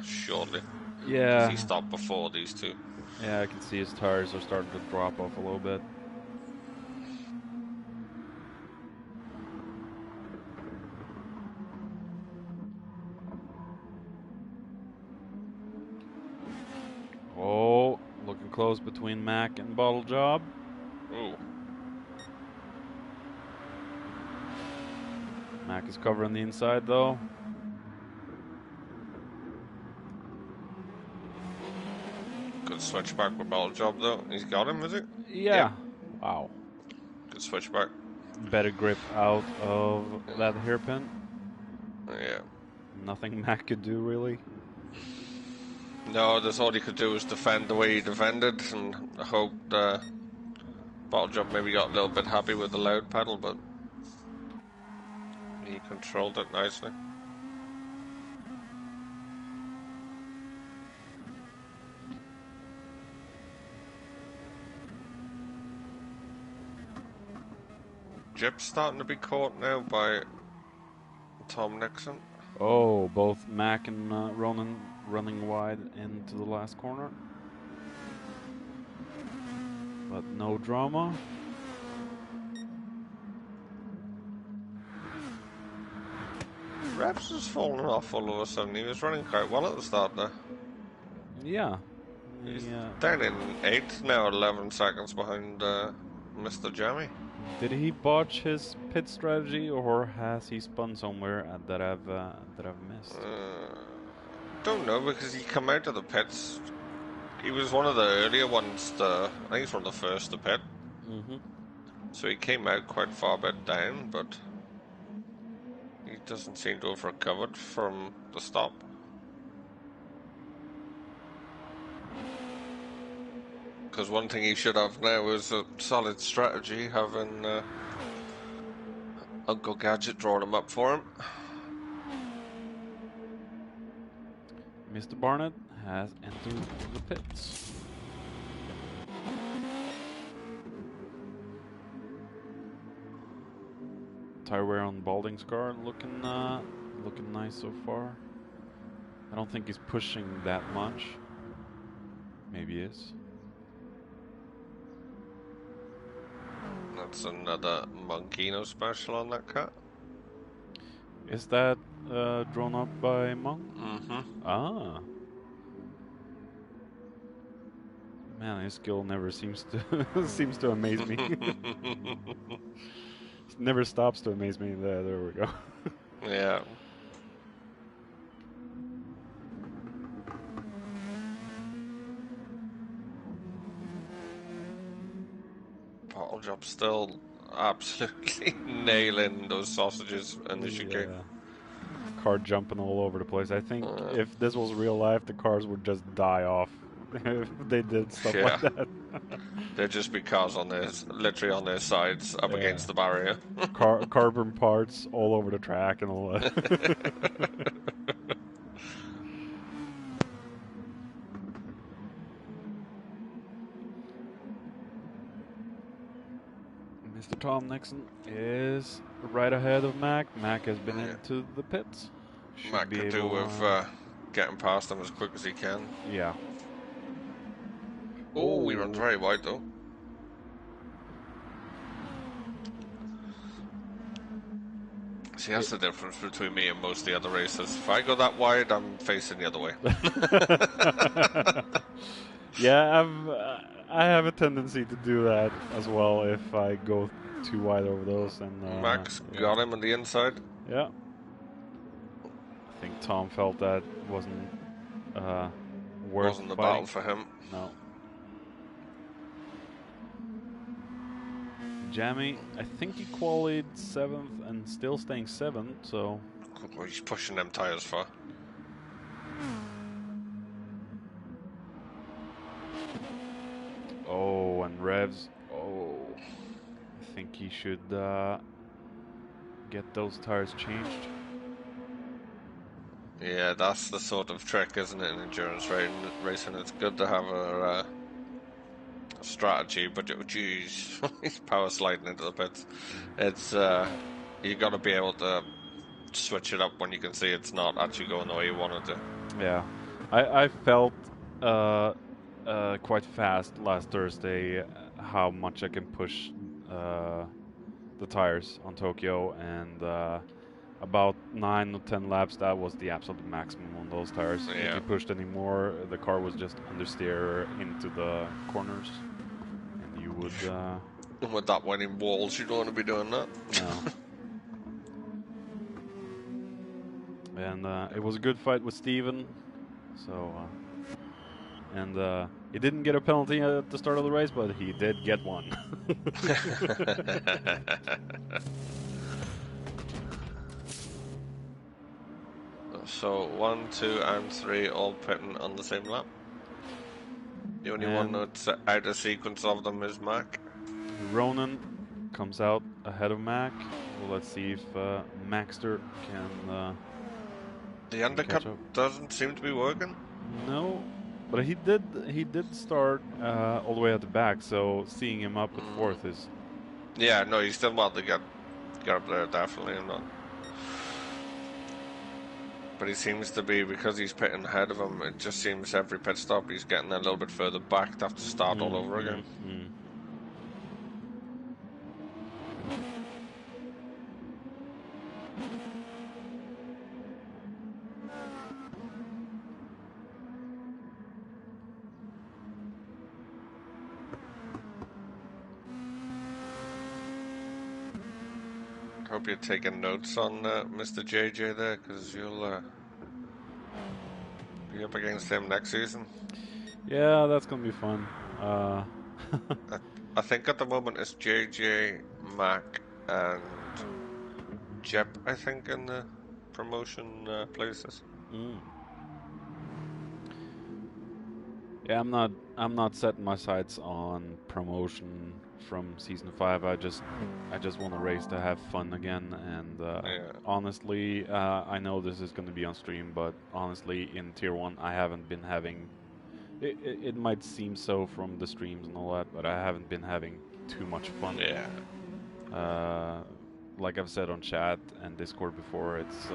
shortly. Yeah. Because he stopped before these two. Yeah, I can see his tires are starting to drop off a little bit. Oh, looking close between Mac and Bottle Job. Ooh. Mac is covering the inside though. Good switchback with Bottle Job though. He's got him, is it? Yeah. Yep. Wow. Good switchback. Better grip out of that hairpin. Yeah. Nothing Mac could do really. No, that's all he could do was defend the way he defended, and I hope Bottle Job maybe got a little bit happy with the loud pedal, but he controlled it nicely. Jip's starting to be caught now by Tom Nixon. Oh, both Mac and Ronan running wide into the last corner. But no drama. Reps was falling off all of a sudden. He was running quite well at the start there. Yeah. He's down in 8th now, 11 seconds behind Mr. Jammy. Did he botch his pit strategy, or has he spun somewhere that I've missed? Don't know, because he came out of the pits. He was one of the earlier ones. I think he's from the first to pit. So he came out quite far a bit down, but he doesn't seem to have recovered from the stop. Because one thing he should have now is a solid strategy, having Uncle Gadget drawing him up for him. Mr. Barnett has entered the pits. Tire wear on Balding's car looking nice so far. I don't think he's pushing that much. Maybe he is. That's another Monkino special on that car. Is that drawn up by Monk? Ah. Man, his skill never seems to amaze me. Never stops to amaze me. There we go. Yeah. Bottle Job still absolutely nailing those sausages in the chicane. Car jumping all over the place. I think if this was real life, the cars would just die off if they did stuff like that. There'd just be cars on their, literally on their sides, up against the barrier. Carbon parts all over the track and all that. Mr. Tom Nixon is right ahead of Mac. Mac has been into the pits. Mac could do with getting past them as quick as he can. Yeah. Oh, he runs very wide though. See, that's the difference between me and most of the other racers. If I go that wide, I'm facing the other way. Yeah, I have a tendency to do that as well if I go too wide over those. And Max got him on the inside. Yeah. I think Tom felt that wasn't worth Wasn't the fighting. battle for him. No. Jammy, I think he qualified 7th and still staying 7th, so... Oh, he's pushing them tyres far. Oh, and revs. Oh. I think he should get those tires changed. Yeah, that's the sort of trick, isn't it, in endurance racing? It's good to have a strategy, but geez, he's power sliding into the pits. It's you got to be able to switch it up when you can see it's not actually going the way you want it to. Yeah, I felt quite fast last Thursday how much I can push the tires on Tokyo, and about 9 or 10 laps, that was the absolute maximum on those tires. Yeah. If you pushed any more, the car was just understeer into the corners, and you would... With that winning walls, you don't want to be doing that. No. And it was a good fight with Steven, so... and he didn't get a penalty at the start of the race, but he did get one. So 1, 2, and 3 all pitting on the same lap. The only one that's out of sequence of them is Mac. Ronan comes out ahead of Mac. Well, let's see if Maxter can. The undercut doesn't seem to be working. No, but he did start all the way at the back. So seeing him up at 4th is. Yeah, no, he's still want to get up there, definitely. I'm not. But he seems to be, because he's pitting ahead of him, it just seems every pit stop he's getting a little bit further back to have to start all over again. Hope you're taking notes on Mr. JJ there, because you'll be up against him next season. Yeah, that's gonna be fun. I think at the moment it's JJ, Mac, and Jep, I think, in the promotion places. Yeah, I'm not setting my sights on promotion from season 5. I just want to race to have fun again, and honestly, I know this is going to be on stream, but honestly, in Tier 1, I haven't been having. It might seem so from the streams and all that, but I haven't been having too much fun. Yeah. Like I've said on chat and Discord before, it's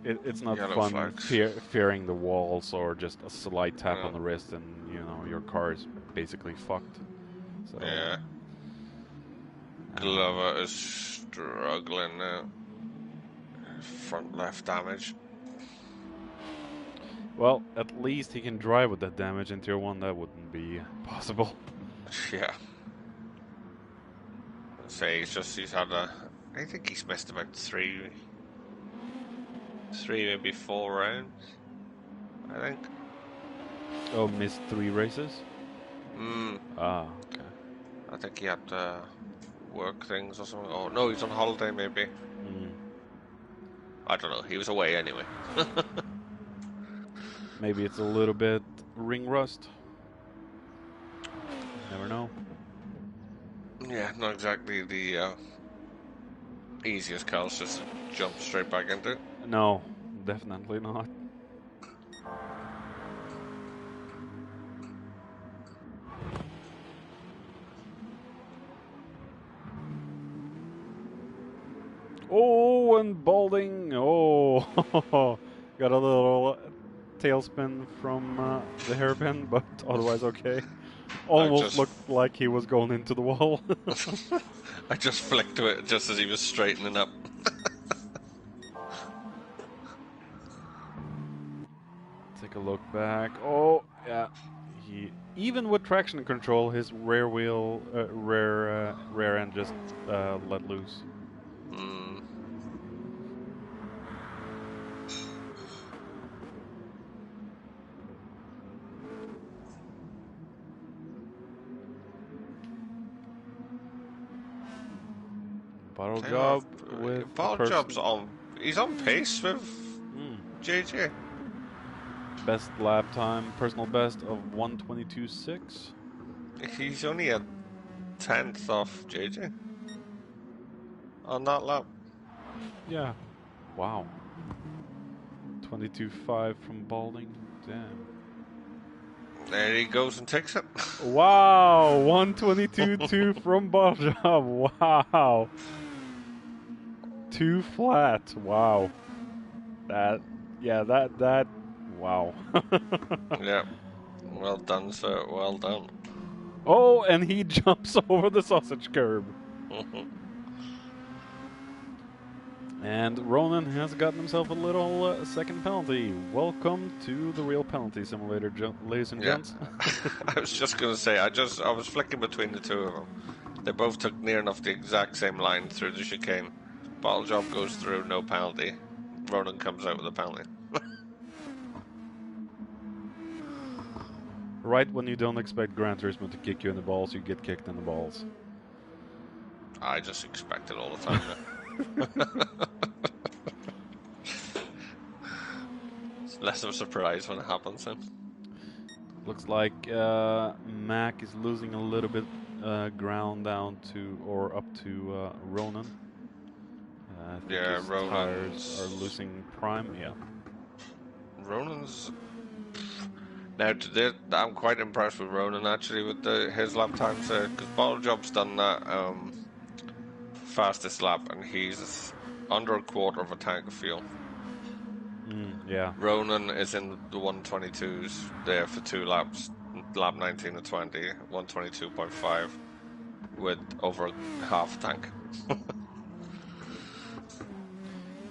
it's not fun fearing the walls or just a slight tap on the wrist and your car is basically fucked. So, yeah. Glover is struggling now. Front left damage. Well, at least he can drive with that damage in Tier 1. That wouldn't be possible. Yeah. Say he's had I think he's missed about three, maybe 4 rounds, I think. Oh, missed 3 races? Ah, okay. I think he had to work things or something. Oh, no, he's on holiday maybe. I don't know, he was away anyway. Maybe it's a little bit ring rust. Never know. Yeah, not exactly the easiest cars just jump straight back into it. No, definitely not. Oh, and Balding. Oh, got a little tailspin from the hairpin, but otherwise okay. Almost looked like he was going into the wall. I just flicked to it just as he was straightening up. Take a look back. Oh, yeah. He even with traction control, his rear wheel, rear end just let loose. Bottle job with Bottle job's on. He's on pace with JJ. Best lap time, personal best of 1:22.6. He's only a 10th off JJ on that lap. Yeah. Wow. 22.5 from Balding. Damn. There he goes and takes it. Wow. 1:22.2 from Bottle job. Wow. 2 flat. Wow. That. Wow. Yeah. Well done, sir. Well done. Oh, and he jumps over the sausage curb. And Ronan has gotten himself a little second penalty. Welcome to the real penalty simulator, ladies and gents. I was just going to say, I was flicking between the two of them. They both took near enough the exact same line through the chicane. Bottle job goes through, no penalty. Ronan comes out with a penalty. Right when you don't expect Gran Turismo to kick you in the balls, you get kicked in the balls. I just expect it all the time now. It's less of a surprise when it happens then. Looks like Mac is losing a little bit ground down to, or up to Ronan. I think his tires are losing prime, yeah. Ronan's... Now, I'm quite impressed with Ronan, actually, with his lap times there, because Bottle Job's done that fastest lap, and he's under a quarter of a tank of fuel. Yeah. Ronan is in the 122s there for 2 laps, lap 19 and 20, 122.5, with over half a tank.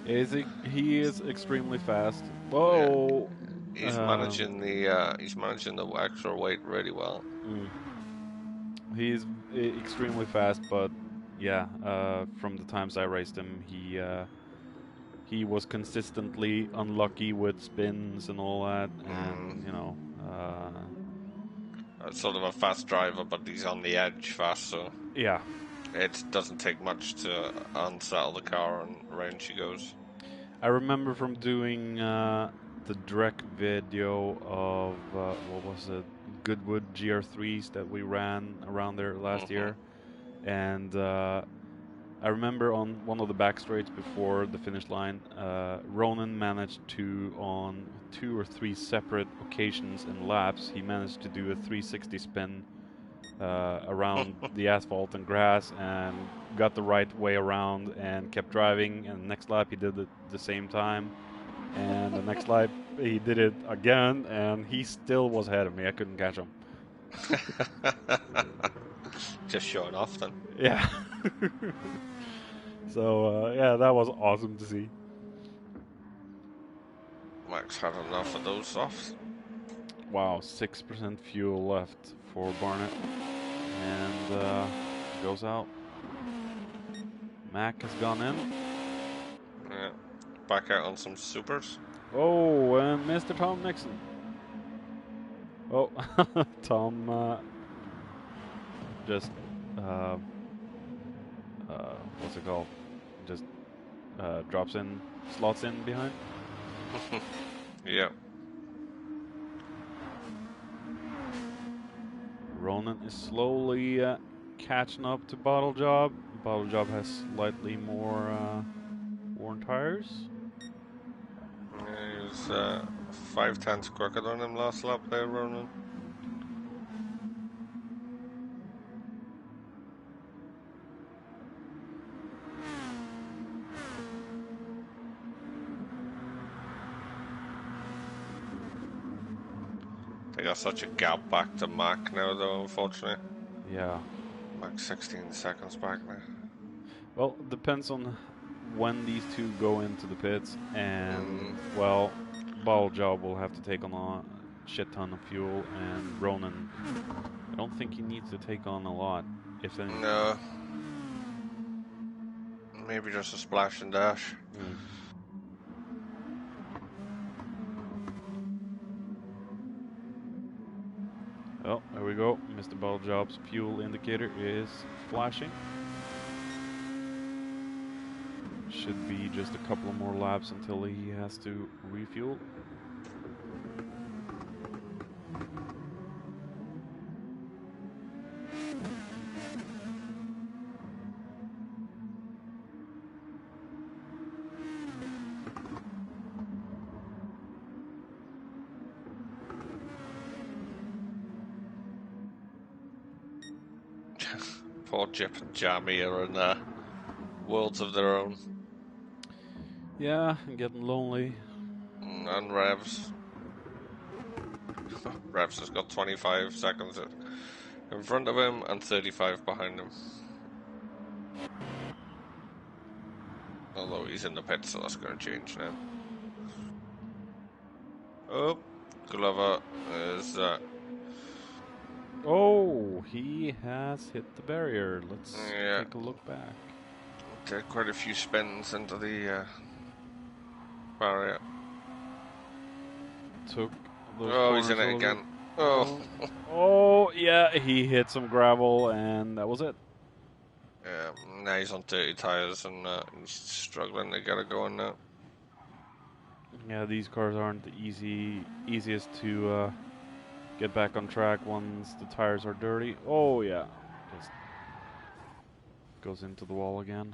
He is extremely fast. Whoa! Yeah. He's managing the extra weight really well. He's extremely fast, but yeah, from the times I raced him, he was consistently unlucky with spins and all that, and you know. Sort of a fast driver, but he's on the edge fast, so yeah, it doesn't take much to unsettle the car, and around she goes. I remember from doing the DREC video of what was it, Goodwood GR3s that we ran around there last year, and I remember on one of the back straights before the finish line, Ronan managed to, on 2 or 3 separate occasions in laps, he managed to do a 360 spin around the asphalt and grass, and got the right way around and kept driving. And the next lap he did it the same time, and the next lap he did it again, and he still was ahead of me. I couldn't catch him. Just showing off then. Yeah. So yeah, that was awesome to see. Max had enough of those softs. Wow, 6% fuel left for Barnett, and goes out. Mac has gone in. Yeah, back out on some supers. Oh, and Mr. Tom Nixon. Oh, Tom just what's it called? Just drops in, slots in behind. Yeah. Ronan is slowly catching up to Bottle Job. Bottle Job has slightly more worn tires. He was 5/10 quicker than him last lap there, Ronan. got such a gap back to Mac now, though, unfortunately. Yeah. Mac 16 seconds back now. Well, it depends on when these two go into the pits, and well, Bottle Job will have to take on a shit ton of fuel, and Ronan, I don't think he needs to take on a lot, if anything. No. Maybe just a splash and dash. Oh, there we go. Mr. Bottle Job's fuel indicator is flashing. Should be just a couple of more laps until he has to refuel. Poor Jip and Jammy are in worlds of their own. Yeah, I'm getting lonely. And Revs. Revs has got 25 seconds in front of him and 35 behind him. Although he's in the pit, so that's going to change now. Oh, Glover is... Oh, he has hit the barrier. Let's take a look back. Did quite a few spins into the barrier. Took those Oh, he's in it again. Oh. Oh, yeah, he hit some gravel, and that was it. Yeah, now he's on dirty tires, and he's struggling to get it going now. Yeah, these cars aren't the easiest to get back on track once the tires are dirty. Oh, yeah. Just goes into the wall again.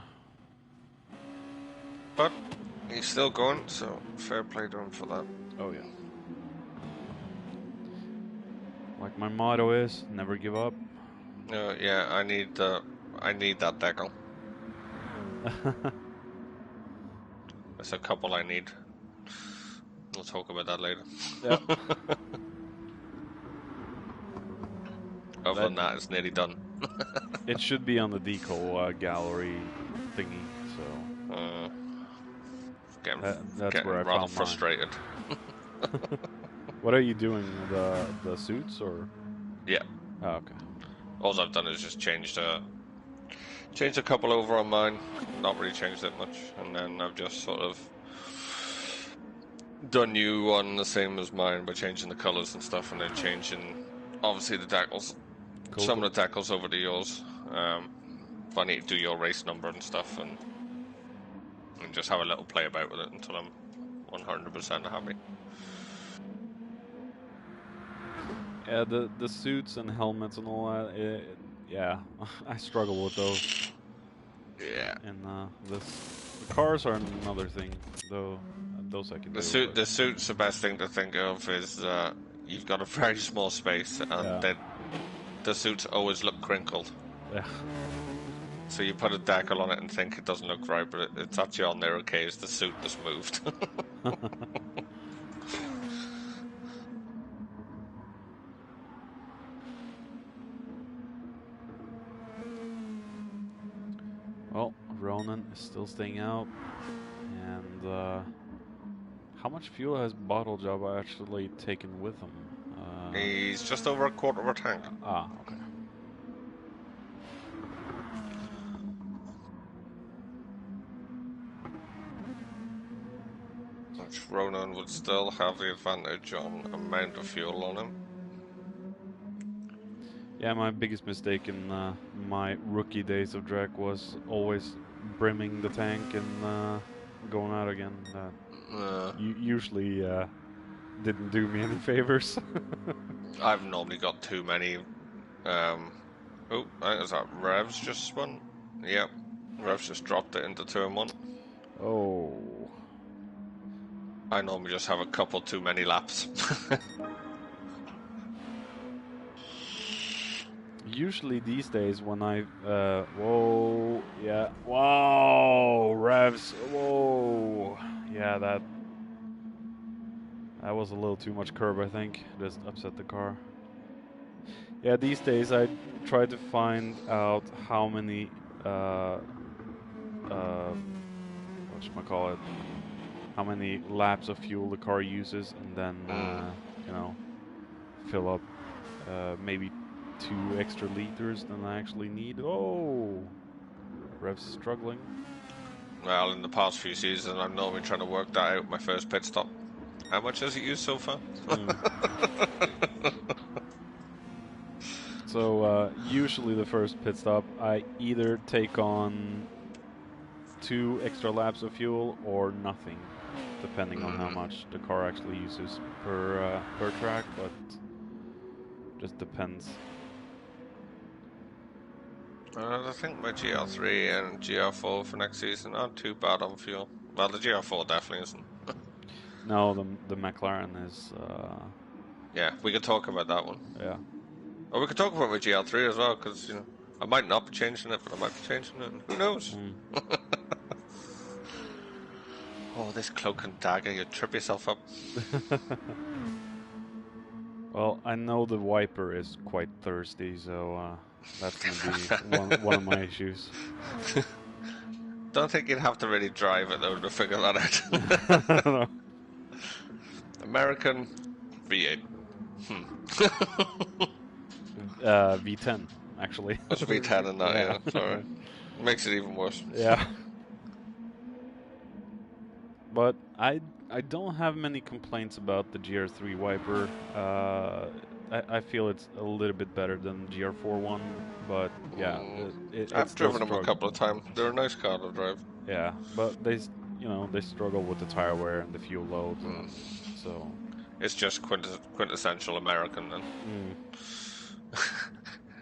But he's still going, so fair play to him for that. Oh, yeah. Like my motto is, never give up. Yeah, I need that decal. There's a couple I need. We'll talk about that later. Yeah. Other than that, it's nearly done. It should be on the decal gallery thingy, so... that's where I rather found frustrated. What are you doing? The suits, or? Yeah. Oh, okay. All I've done is just changed a couple over on mine. Not really changed that much, and then I've just sort of done new one the same as mine by changing the colours and stuff, and then changing obviously the decals. Cool. Some of the decals over to yours. If I need to do your race number and stuff, and just have a little play about with it until I'm 100% happy. Yeah, the suits and helmets and all that. Yeah, I struggle with those. Yeah. And the cars are another thing, though. Those I can do. The suit's the best thing to think of. Is you've got a very small space, and then the suits always look crinkled. Yeah. So you put a decal on it and think it doesn't look right, but it's actually on there okay. It's the suit that's moved. Well, Ronan is still staying out, and how much fuel has Bottle Job actually taken with him? He's just over a quarter of a tank. Ah, okay. Which Ronan would still have the advantage on amount of fuel on him. Yeah, my biggest mistake in my rookie days of DREC was always brimming the tank and going out again. Usually didn't do me any favors. I've normally got too many. Oh, is that Revs just spun? Yep, Revs just dropped it into turn 1. Oh. I normally just have a couple too many laps. Usually these days when I, whoa, yeah, whoa, Revs, whoa, yeah, That was a little too much curb, I think. Just upset the car. Yeah, these days I try to find out how many, whatchamacallit, how many laps of fuel the car uses, and then, you know, fill up maybe 2 extra liters than I actually need. Oh! Rev's struggling. Well, in the past few seasons, I'm normally trying to work that out. My first pit stop. How much has it used so far? So usually the first pit stop, I either take on 2 extra laps of fuel or nothing, depending on how much the car actually uses per track, but just depends. I think my GR3 and GR4 for next season aren't too bad on fuel. Well, the GR4 definitely isn't. No, the McLaren is. Yeah, we could talk about that one. Yeah. Or we could talk about my GR3 as well, because, you know, I might not be changing it, but I might be changing it. Who knows? Oh, this cloak and dagger, you trip yourself up. Well, I know the wiper is quite thirsty, so that's going to be one of my issues. Don't think you'd have to really drive it, though, to figure that out. No. American V8. V10, actually. That's V10 in that, yeah. Sorry. Makes it even worse. Yeah. But I don't have many complaints about the GR3 wiper. I feel it's a little bit better than the GR4 one, but yeah, I've driven them a couple of times. They're a nice car to drive. Yeah, but they struggle with the tire wear and the fuel load, so it's just quintessential American then.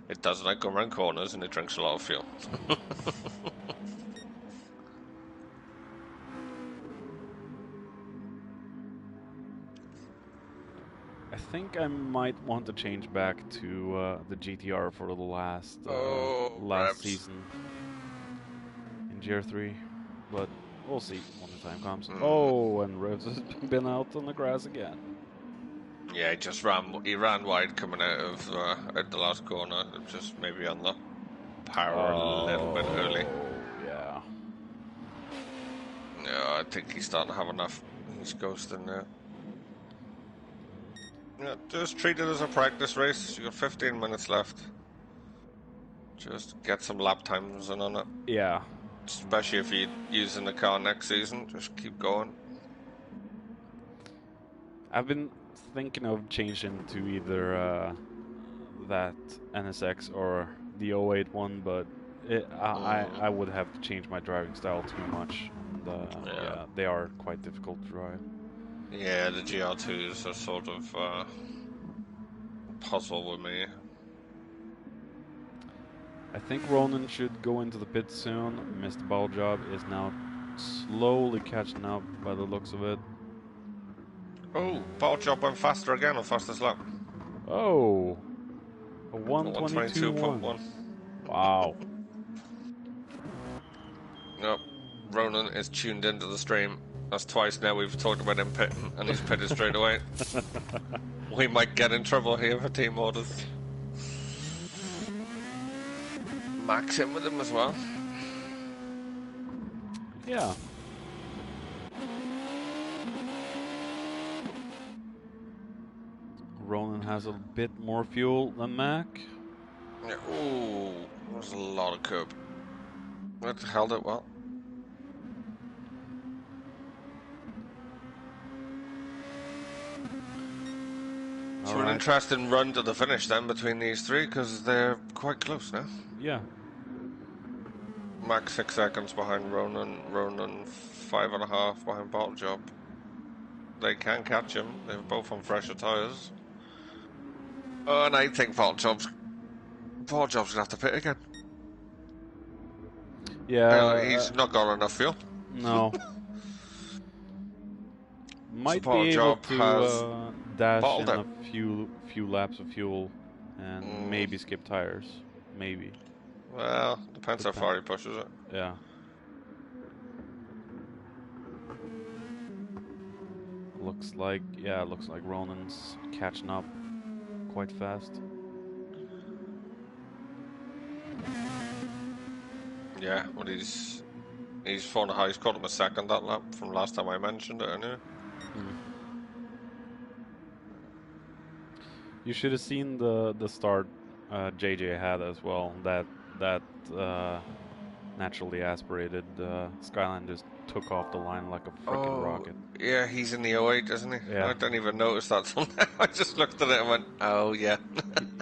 It doesn't like go around corners and it drinks a lot of fuel. I think I might want to change back to the GTR for the last season in GR3, but we'll see when the time comes. Oh, and Revs has been out on the grass again. Yeah, he ran wide coming out of the last corner, just maybe on the power a little bit early. Yeah. No, I think he's starting to have enough. He's ghosting now. Yeah, just treat it as a practice race. You got 15 minutes left. Just get some lap times in on it. Yeah. Especially if you're using the car next season, just keep going. I've been thinking of changing to either that NSX or the 08 one, but I would have to change my driving style too much. And, yeah, they are quite difficult to drive. Yeah, the GR2s are sort of puzzle with me. I think Ronan should go into the pit soon. Mr. Balljob is now slowly catching up by the looks of it. Oh, Balljob went faster again on fastest lap. Oh, a 122.1. Wow. Nope, Ronan is tuned into the stream. That's twice now we've talked about him pitting, and he's pitted straight away. We might get in trouble here for team orders. Max in with him as well. Yeah. Ronan has a bit more fuel than Mac. Yeah, ooh, there's a lot of curb. It held it well. So an interesting run to the finish then between these three, because they're quite close now. Yeah. Max 6 seconds behind Ronan. Ronan 5.5 behind Balljob. They can catch him. They're both on fresher tyres. Oh, and I think Balljob's gonna have to pit again. Yeah. He's not got enough fuel. No. Might be able to dash in a few laps of fuel and maybe skip tires. Maybe. Well, depends how far he pushes it. Yeah. Looks like Ronan's catching up quite fast. Yeah, well he's found how he's caught him a second that lap from last time I mentioned it anyway. You should have seen the start JJ had as well. That naturally aspirated Skyline just took off the line like a freaking rocket. Yeah, he's in the 08, isn't he? Yeah. I didn't even notice that till now. I just looked at it and went, oh yeah.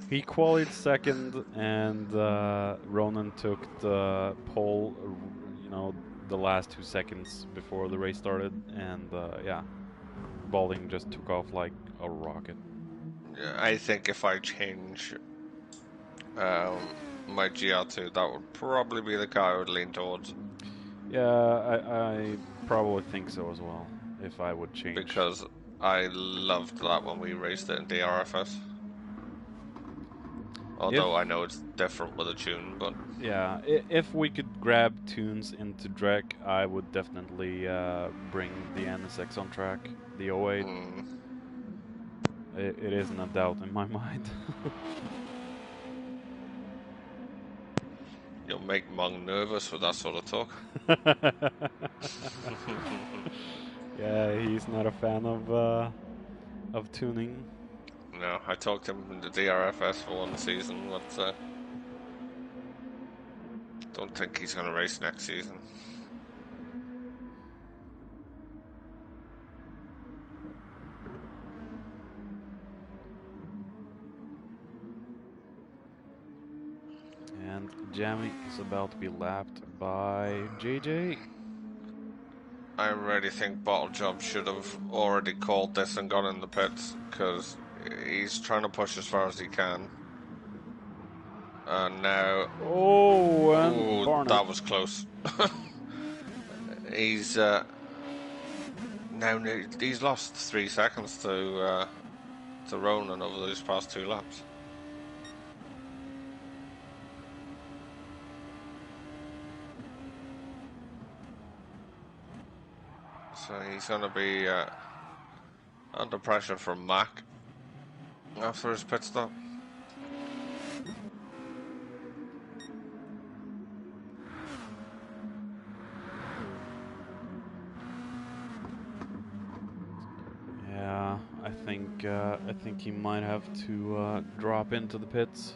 He qualified second, and Ronan took the pole, you know, the last 2 seconds before the race started, and yeah, Balding just took off like a rocket. Yeah, I think if I change my GR2, that would probably be the car I would lean towards. Yeah, I probably think so as well, if I would change. Because I loved that when we raced it in DRFS. Although I know it's different with a tune, but... Yeah, if we could grab tunes into DREC, I would definitely bring the NSX on track, the 08. It isn't a doubt in my mind. You'll make Mung nervous with that sort of talk. Yeah, he's not a fan of tuning. No, I talked to him in the DRFS for one season, but don't think he's going to race next season. And Jamie is about to be lapped by JJ. I really think Bottle Job should have already called this and gone in the pits, because he's trying to push as far as he can. And now... Oh, that was close. He's now he's lost 3 seconds to Ronan over those past 2 laps. So he's going to be under pressure from Mac after his pit stop. Yeah, I think he might have to drop into the pits.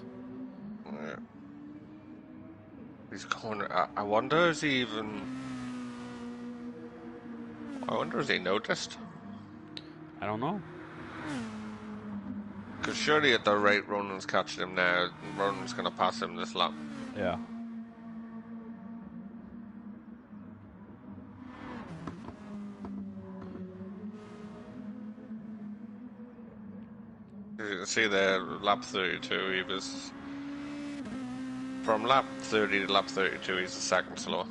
Yeah. He's going. I wonder is he noticed? I don't know. Because surely at the rate Ronan's catching him now, Ronan's going to pass him this lap. Yeah. You can see there, lap 32, he was... From lap 30 to lap 32, he's a second slower.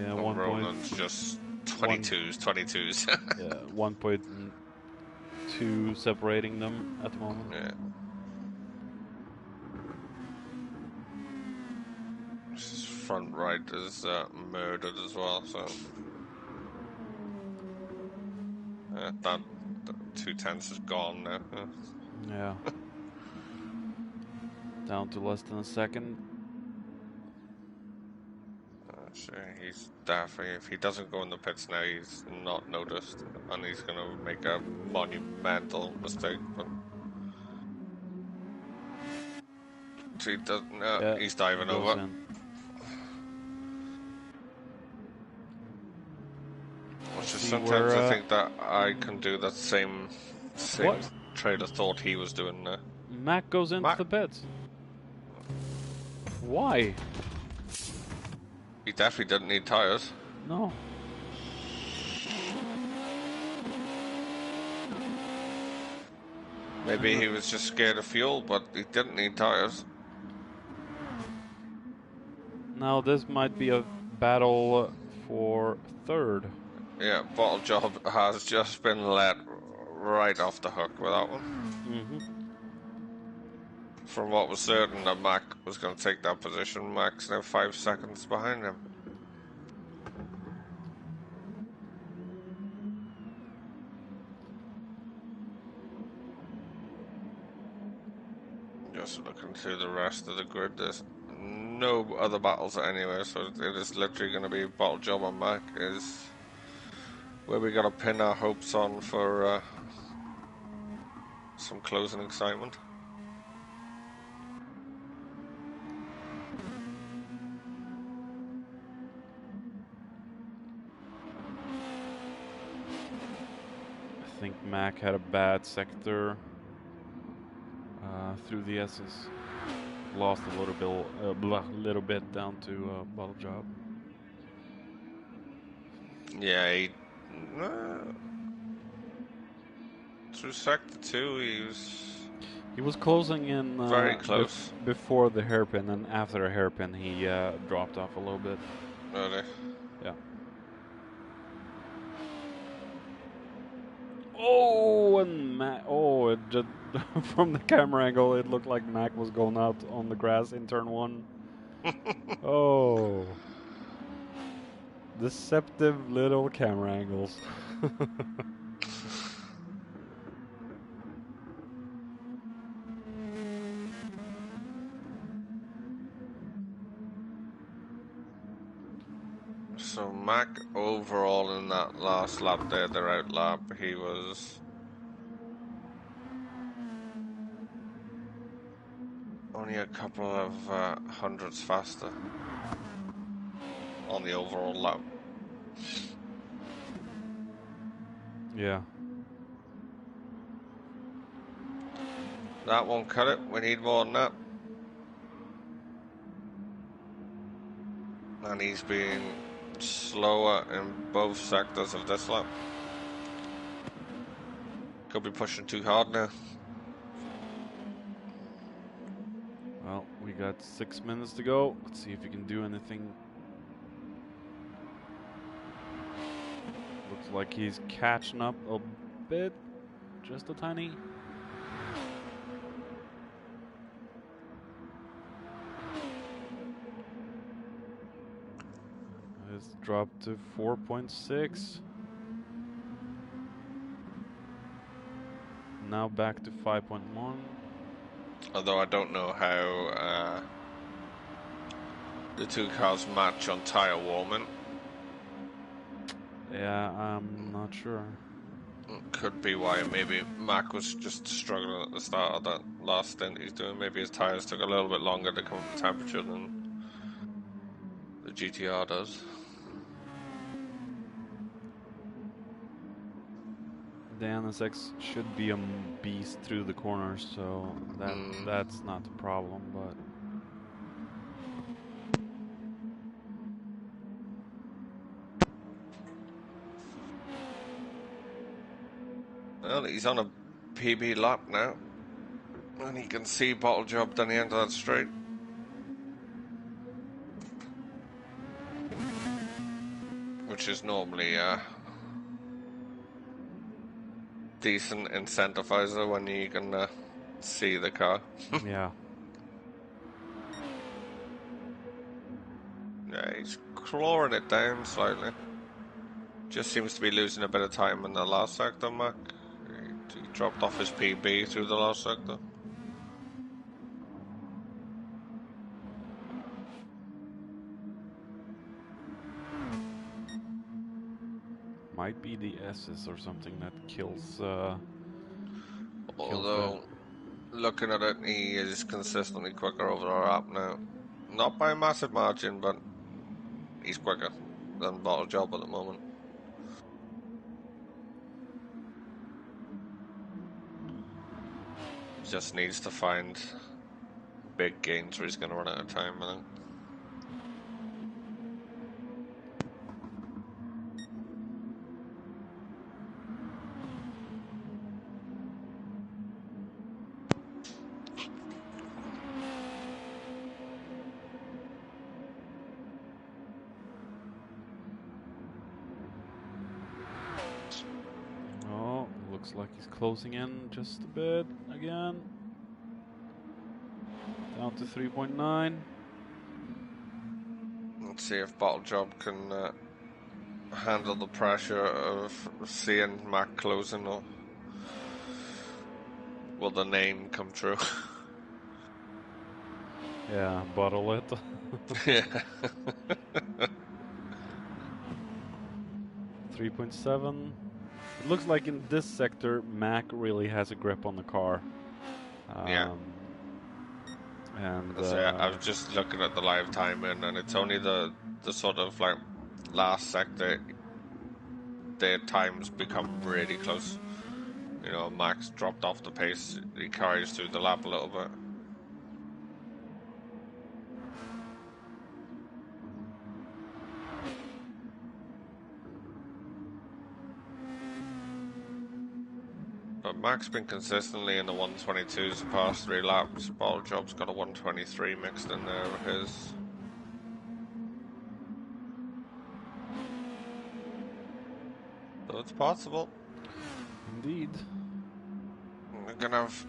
Yeah, Ronan's just 22s. Yeah, 1.2 separating them at the moment. Yeah. His front right is murdered as well, so... that 2/10 is gone now. Yeah. Down to less than a second. So he's definitely, if he doesn't go in the pits now, he's not noticed, and he's going to make a monumental mistake. But he doesn't. Yeah, he's diving over. Which is sometimes I think that I can do that same trailer thought he was doing there. Mac goes into the pits. Why? He definitely didn't need tires. No. Maybe he was just scared of fuel, but he didn't need tires. Now this might be a battle for third. Yeah, Bottle Job has just been let right off the hook with that one. from what was certain that Mac was going to take that position. Mac's now 5 seconds behind him. Just looking through the rest of the grid, there's no other battles anywhere, so it is literally going to be bottle job on Mac is where we got to pin our hopes on for some closing excitement. I think Mac had a bad sector through the S's. Lost a little bit down to bottle job. Yeah, through sector 2 he was closing in very close before the hairpin, and after the hairpin he dropped off a little bit. Really? Yeah. Oh, and Mac. Oh, it just from the camera angle, it looked like Mac was going out on the grass in turn 1. Oh, deceptive little camera angles. So Mac overall in that last lap there, the out lap, he was only a couple of hundredths faster on the overall lap. Yeah. That won't cut it. We need more than that. And he's been slower in both sectors of this lap. Could be pushing too hard now. Well, we got 6 minutes to go. Let's see if we can do anything. Looks like he's catching up a bit, just a tiny. It's dropped to 4.6. Now back to 5.1. Although I don't know how the two cars match on tyre warming. Yeah, I'm not sure. Could be why maybe Mac was just struggling at the start of that last stint he's doing. Maybe his tyres took a little bit longer to come up to temperature than the GTR does. The NSX should be a beast through the corners, so that's not the problem, but... Well, he's on a PB lap now. And he can see bottle job down the end of that straight. Which is normally a decent incentivizer when you can see the car. Yeah. Yeah, he's clawing it down slightly. Just seems to be losing a bit of time in the last sector, Mac. He dropped off his PB through the last sector. Might be the S's or something that kills... Although, looking at it, he is consistently quicker over the lap now. Not by a massive margin, but he's quicker than bottle job at the moment. Just needs to find big gains or he's going to run out of time, I think. Oh, looks like he's closing in just a bit again. Down to 3.9. Let's see if Bottle Job can handle the pressure of seeing Mac closing, or will the name come true? Yeah, bottle it. Yeah. 3.7. It looks like in this sector, Mac really has a grip on the car. Yeah. And I was just looking at the live timing, and it's only the sort of like last sector their times become really close. You know, Max dropped off the pace. He carries through the lap a little bit. But Mac's been consistently in the 122s the past 3 laps. Bottle Job's got a 123 mixed in there with his. So it's possible. indeed. We're gonna have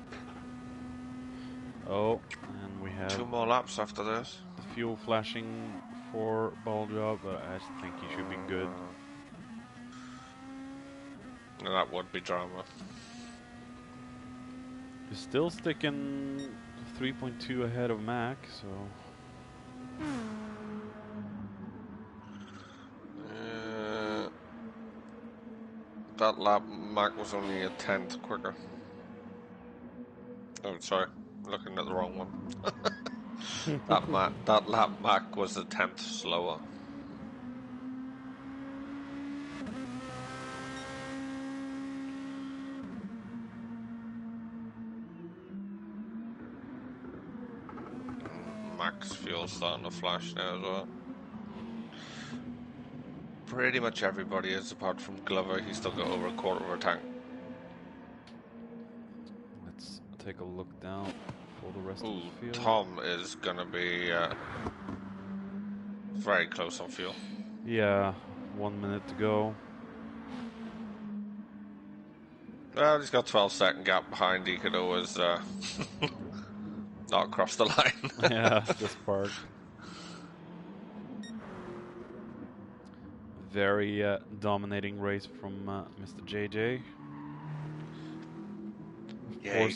Oh, and we have 2 more laps after this. the fuel flashing for Ball Job, but I think he should be good. And that would be drama. He's still sticking 3.2 ahead of Mac, so. That lap, Mac was only a 10th quicker. Oh, sorry, looking at the wrong one. that lap, Mac was a 10th slower. Mac's fuel's starting to flash now as well. Pretty much everybody is, apart from Glover. He's still got over a quarter of a tank. Let's take a look down for the rest of the field. Tom is gonna be very close on fuel. Yeah, 1 minute to go. Well, he's got 12-second gap behind. He could always not cross the line. Yeah, this part. Very dominating race from Mr. JJ. Yeah,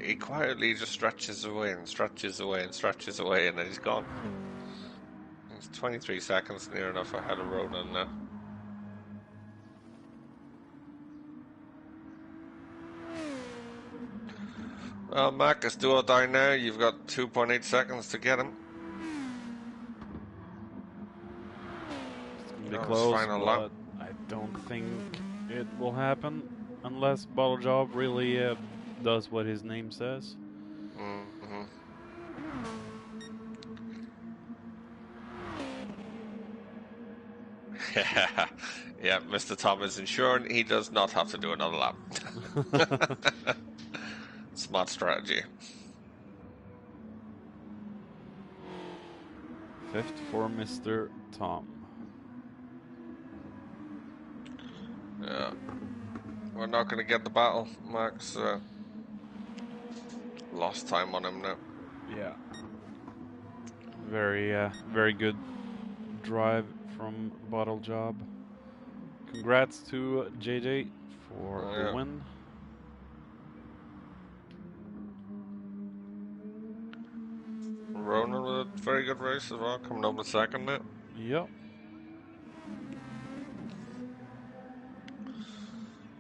he quietly just stretches away and stretches away and stretches away, and then he's gone. He's 23 seconds near enough ahead of Ronan now. Well, Mac, it's do or die now. You've got 2.8 seconds to get him. It's going to be close, final but lap. I don't think it will happen unless Bottle Job really does what his name says. Yeah, Mr. Tom is ensuring he does not have to do another lap. Smart strategy. 5th for Mr. Tom. Yeah. We're not going to get the battle. Max lost time on him now. Yeah. Very good drive from Bottle Job. Congrats to JJ for the win. Ronan with a very good race as well, coming over second now. Yep.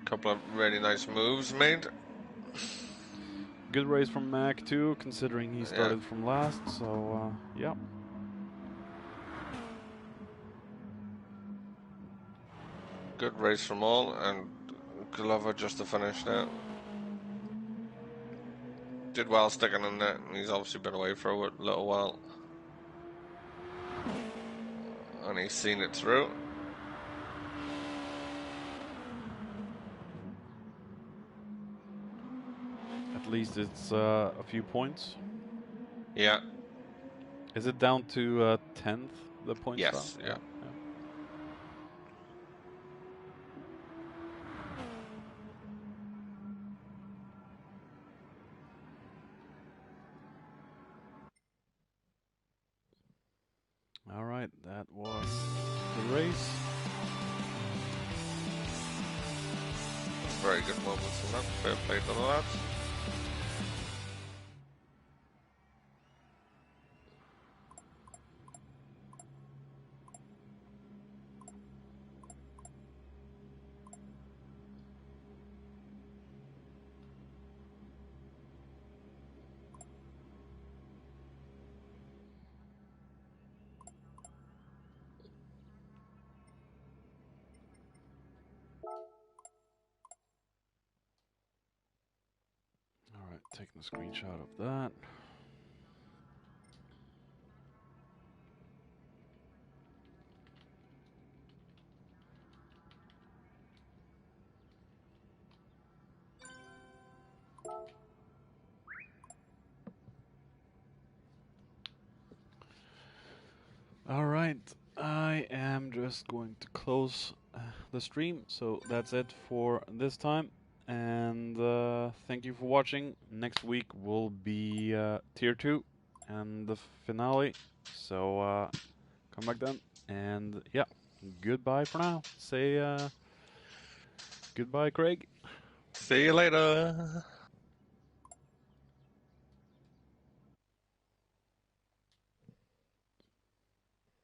Couple of really nice moves made. Good race from Mac too, considering he started from last, so yeah. Good race from all, and Glover just to finish now. Did well sticking in there, and he's obviously been away for a little while. And he's seen it through. At least it's a few points. Yeah. Is it down to 10th, the points? Yes, yeah. right, that was the race. Very good moments in that. Fair play to the lads. All right, taking a screenshot of that. All right, I am just going to close the stream, so that's it for this time. And thank you for watching. Next week will be Tier 2 and the finale. So come back then. And yeah, goodbye for now. Say goodbye, Craig. See you later.